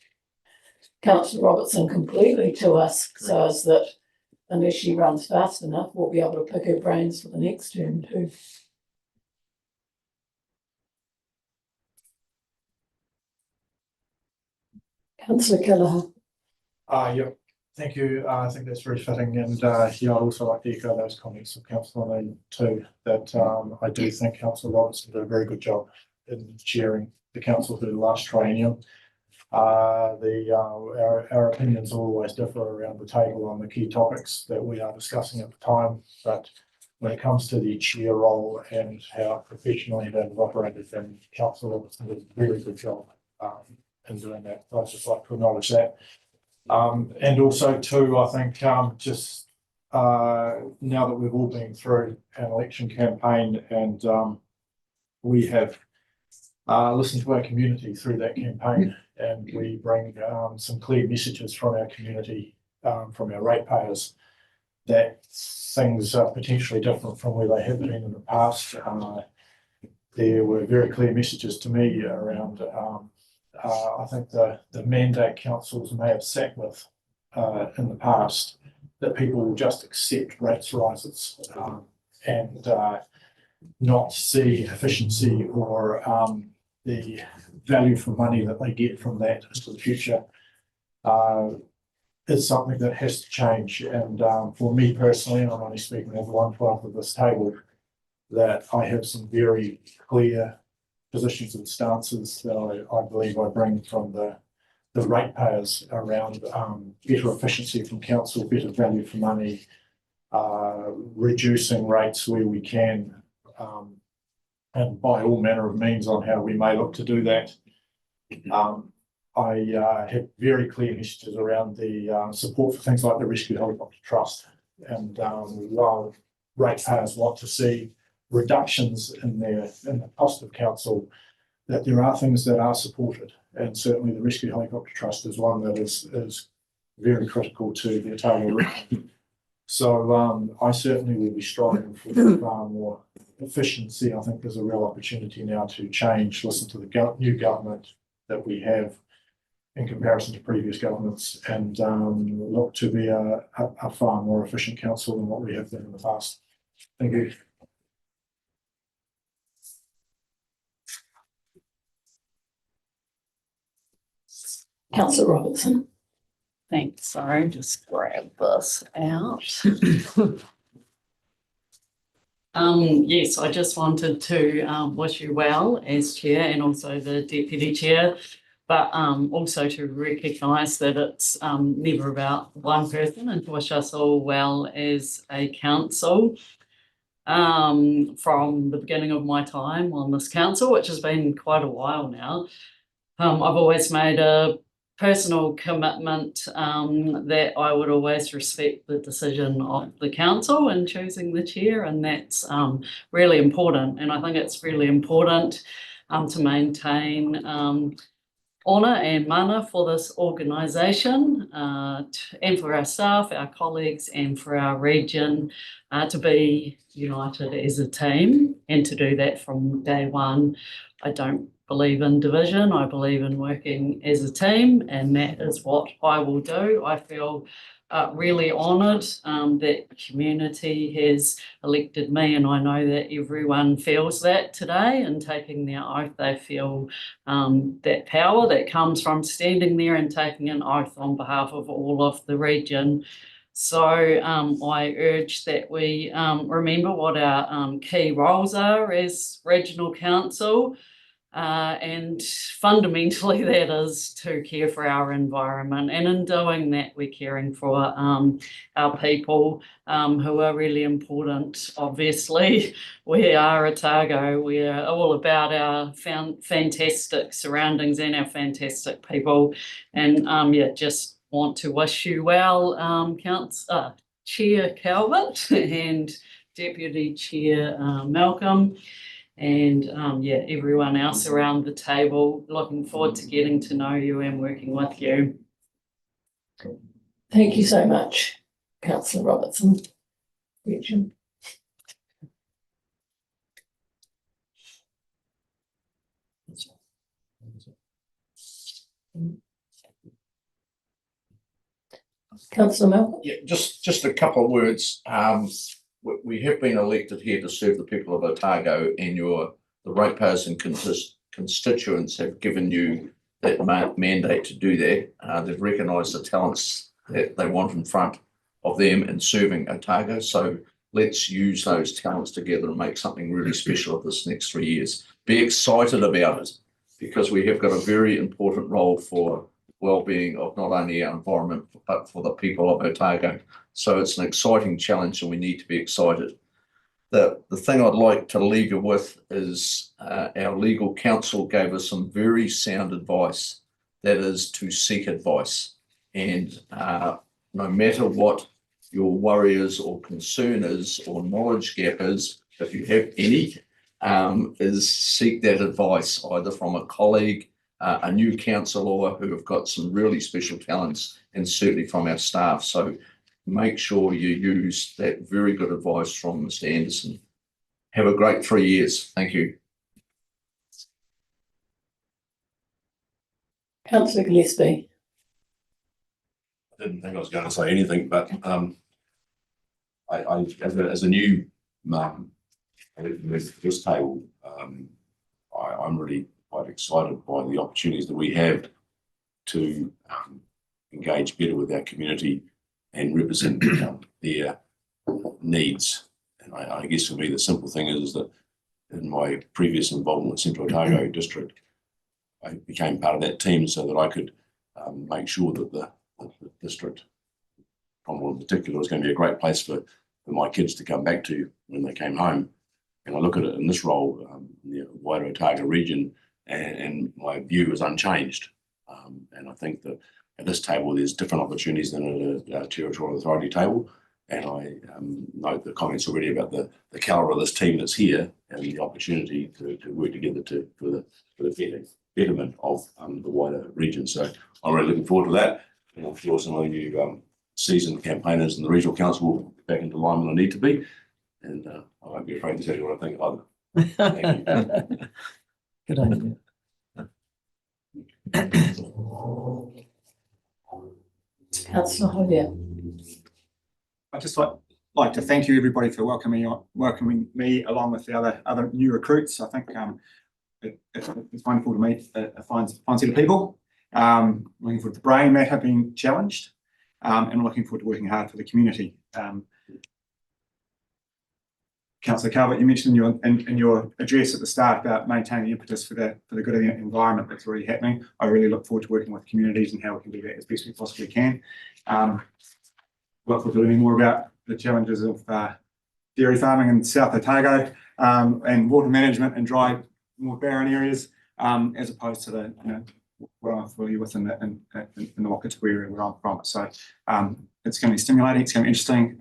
Councillor Robertson completely to us, so as that unless she runs fast enough, we'll be able to pick her brains for the next term too. Councillor Kelleher. Yeah, thank you. I think that's very fitting, and I'd also like to echo those comments of Councillor Lane too, that I do think Councillor Robertson did a very good job in chairing the council through the last triennium. Our opinions always differ around the table on the key topics that we are discussing at the time, but when it comes to the chair role and how professionally that is operated, then Councillor Robertson did a very good job in doing that. I'd just like to acknowledge that. And also too, I think just now that we've all been through an election campaign, and we have listened to our community through that campaign, and we bring some clear messages from our community, from our ratepayers, that things are potentially different from where they have been in the past. There were very clear messages to me around I think the mandate councils may have sat with in the past, that people will just accept rates rises and not see efficiency or the value for money that they get from that into the future. Is something that has to change. And for me personally, and I'm only speaking as 1/12 of this table, that I have some very clear positions and stances that I believe I bring from the ratepayers around better efficiency from council, better value for money, reducing rates where we can, and by all manner of means on how we may look to do that. I have very clear messages around the support for things like the Rescue Helicopter Trust, and while ratepayers want to see reductions in the cost of council, that there are things that are supported, and certainly the Rescue Helicopter Trust is one that is very critical to the Otago region. So I certainly will be striving for far more efficiency. I think there's a real opportunity now to change, listen to the new government that we have in comparison to previous governments, and look to be a far more efficient council than what we have been in the past. Thank you. Councillor Robertson. Thanks, sorry, just grab this out. Yes, I just wanted to wish you well as chair and also the deputy chair, but also to recognise that it's never about one person, and to wish us all well as a council. From the beginning of my time on this council, which has been quite a while now, I've always made a personal commitment that I would always respect the decision of the council in choosing the chair, and that's really important. And I think it's really important to maintain honour and mana for this organisation and for our staff, our colleagues, and for our region to be united as a team, and to do that from day one. I don't believe in division. I believe in working as a team, and that is what I will do. I feel really honoured that the community has elected me, and I know that everyone feels that today in taking their oath. They feel that power that comes from standing there and taking an oath on behalf of all of the region. So I urge that we remember what our key roles are as regional council. And fundamentally that is to care for our environment, and in doing that we're caring for our people who are really important. Obviously we are Otago, we're all about our fantastic surroundings and our fantastic people, and just want to wish you well, Chair Calvert and Deputy Chair Malcolm, and everyone else around the table. Looking forward to getting to know you and working with you. Thank you so much, Councillor Robertson. Richard. Councillor Malcolm. Yeah, just a couple of words. We have been elected here to serve the people of Otago, and the ratepayers and constituents have given you that mandate to do that. They've recognised the talents that they want in front of them in serving Otago. So let's use those talents together and make something really special of this next 3 years. Be excited about it, because we have got a very important role for well-being of not only our environment but for the people of Otago. So it's an exciting challenge, and we need to be excited. The thing I'd like to leave you with is our legal counsel gave us some very sound advice, that is to seek advice. And no matter what your worry is or concern is or knowledge gap is, if you have any, is seek that advice either from a colleague, a new councillor who have got some really special talents, and certainly from our staff. So make sure you use that very good advice from Mr. Anderson. Have a great 3 years. Thank you. Councillor Gillespie. I didn't think I was going to say anything, but I as a new with this table, I'm really quite excited by the opportunities that we have to engage better with our community and represent their needs. And I guess for me the simple thing is that in my previous involvement with Central Otago District, I became part of that team so that I could make sure that the district, Cromwell in particular, was going to be a great place for my kids to come back to when they came home. And I look at it in this role, in the wider Otago region, and my view is unchanged. And I think that at this table there's different opportunities than at a territorial authority table. And I note the comments already about the calibre of this team that's here, and the opportunity to work together for the betterment of the wider region. So I'm really looking forward to that. And I'm sure some of you seasoned campaigners in the regional council will get back into line when I need to be. And I won't be afraid to tell you what I think either. Thank you. Good idea. Councillor Hoyer. I'd just like to thank you, everybody, for welcoming me along with the other new recruits. I think it's wonderful to meet a fine set of people. Looking forward to the brain matter being challenged, and looking forward to working hard for the community. Councillor Calvert, you mentioned in your address at the start about maintaining impetus for the good of the environment that's already happening. I really look forward to working with communities and how we can do that as best we possibly can. Look forward to learning more about the challenges of dairy farming in South Otago, and water management in dry, more barren areas, as opposed to the what I'm familiar with in the Wakatipu area where I'm from. So it's going to be stimulating. It's going to be interesting.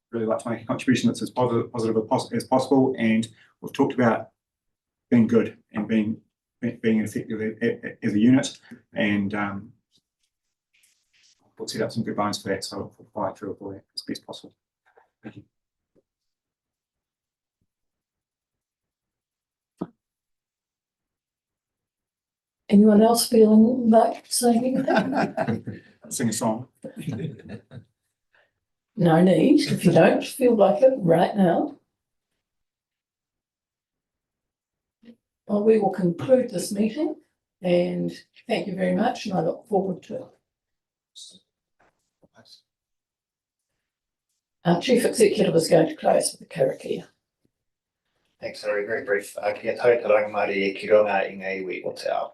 Really like to make a contribution that's as positive as possible, and we've talked about being good and being effective as a unit, and we'll set up some good bones for that, so we'll provide for that as best possible. Thank you. Anyone else feeling like saying anything? Sing a song. No need, if you don't feel like it right now. Well, we will conclude this meeting, and thank you very much, and I look forward to it. Our Chief Executive is going to close with the karakia. Thanks, Harry. Very brief. Kia tau te rangamari e ki runga i ngā iwi o te ao.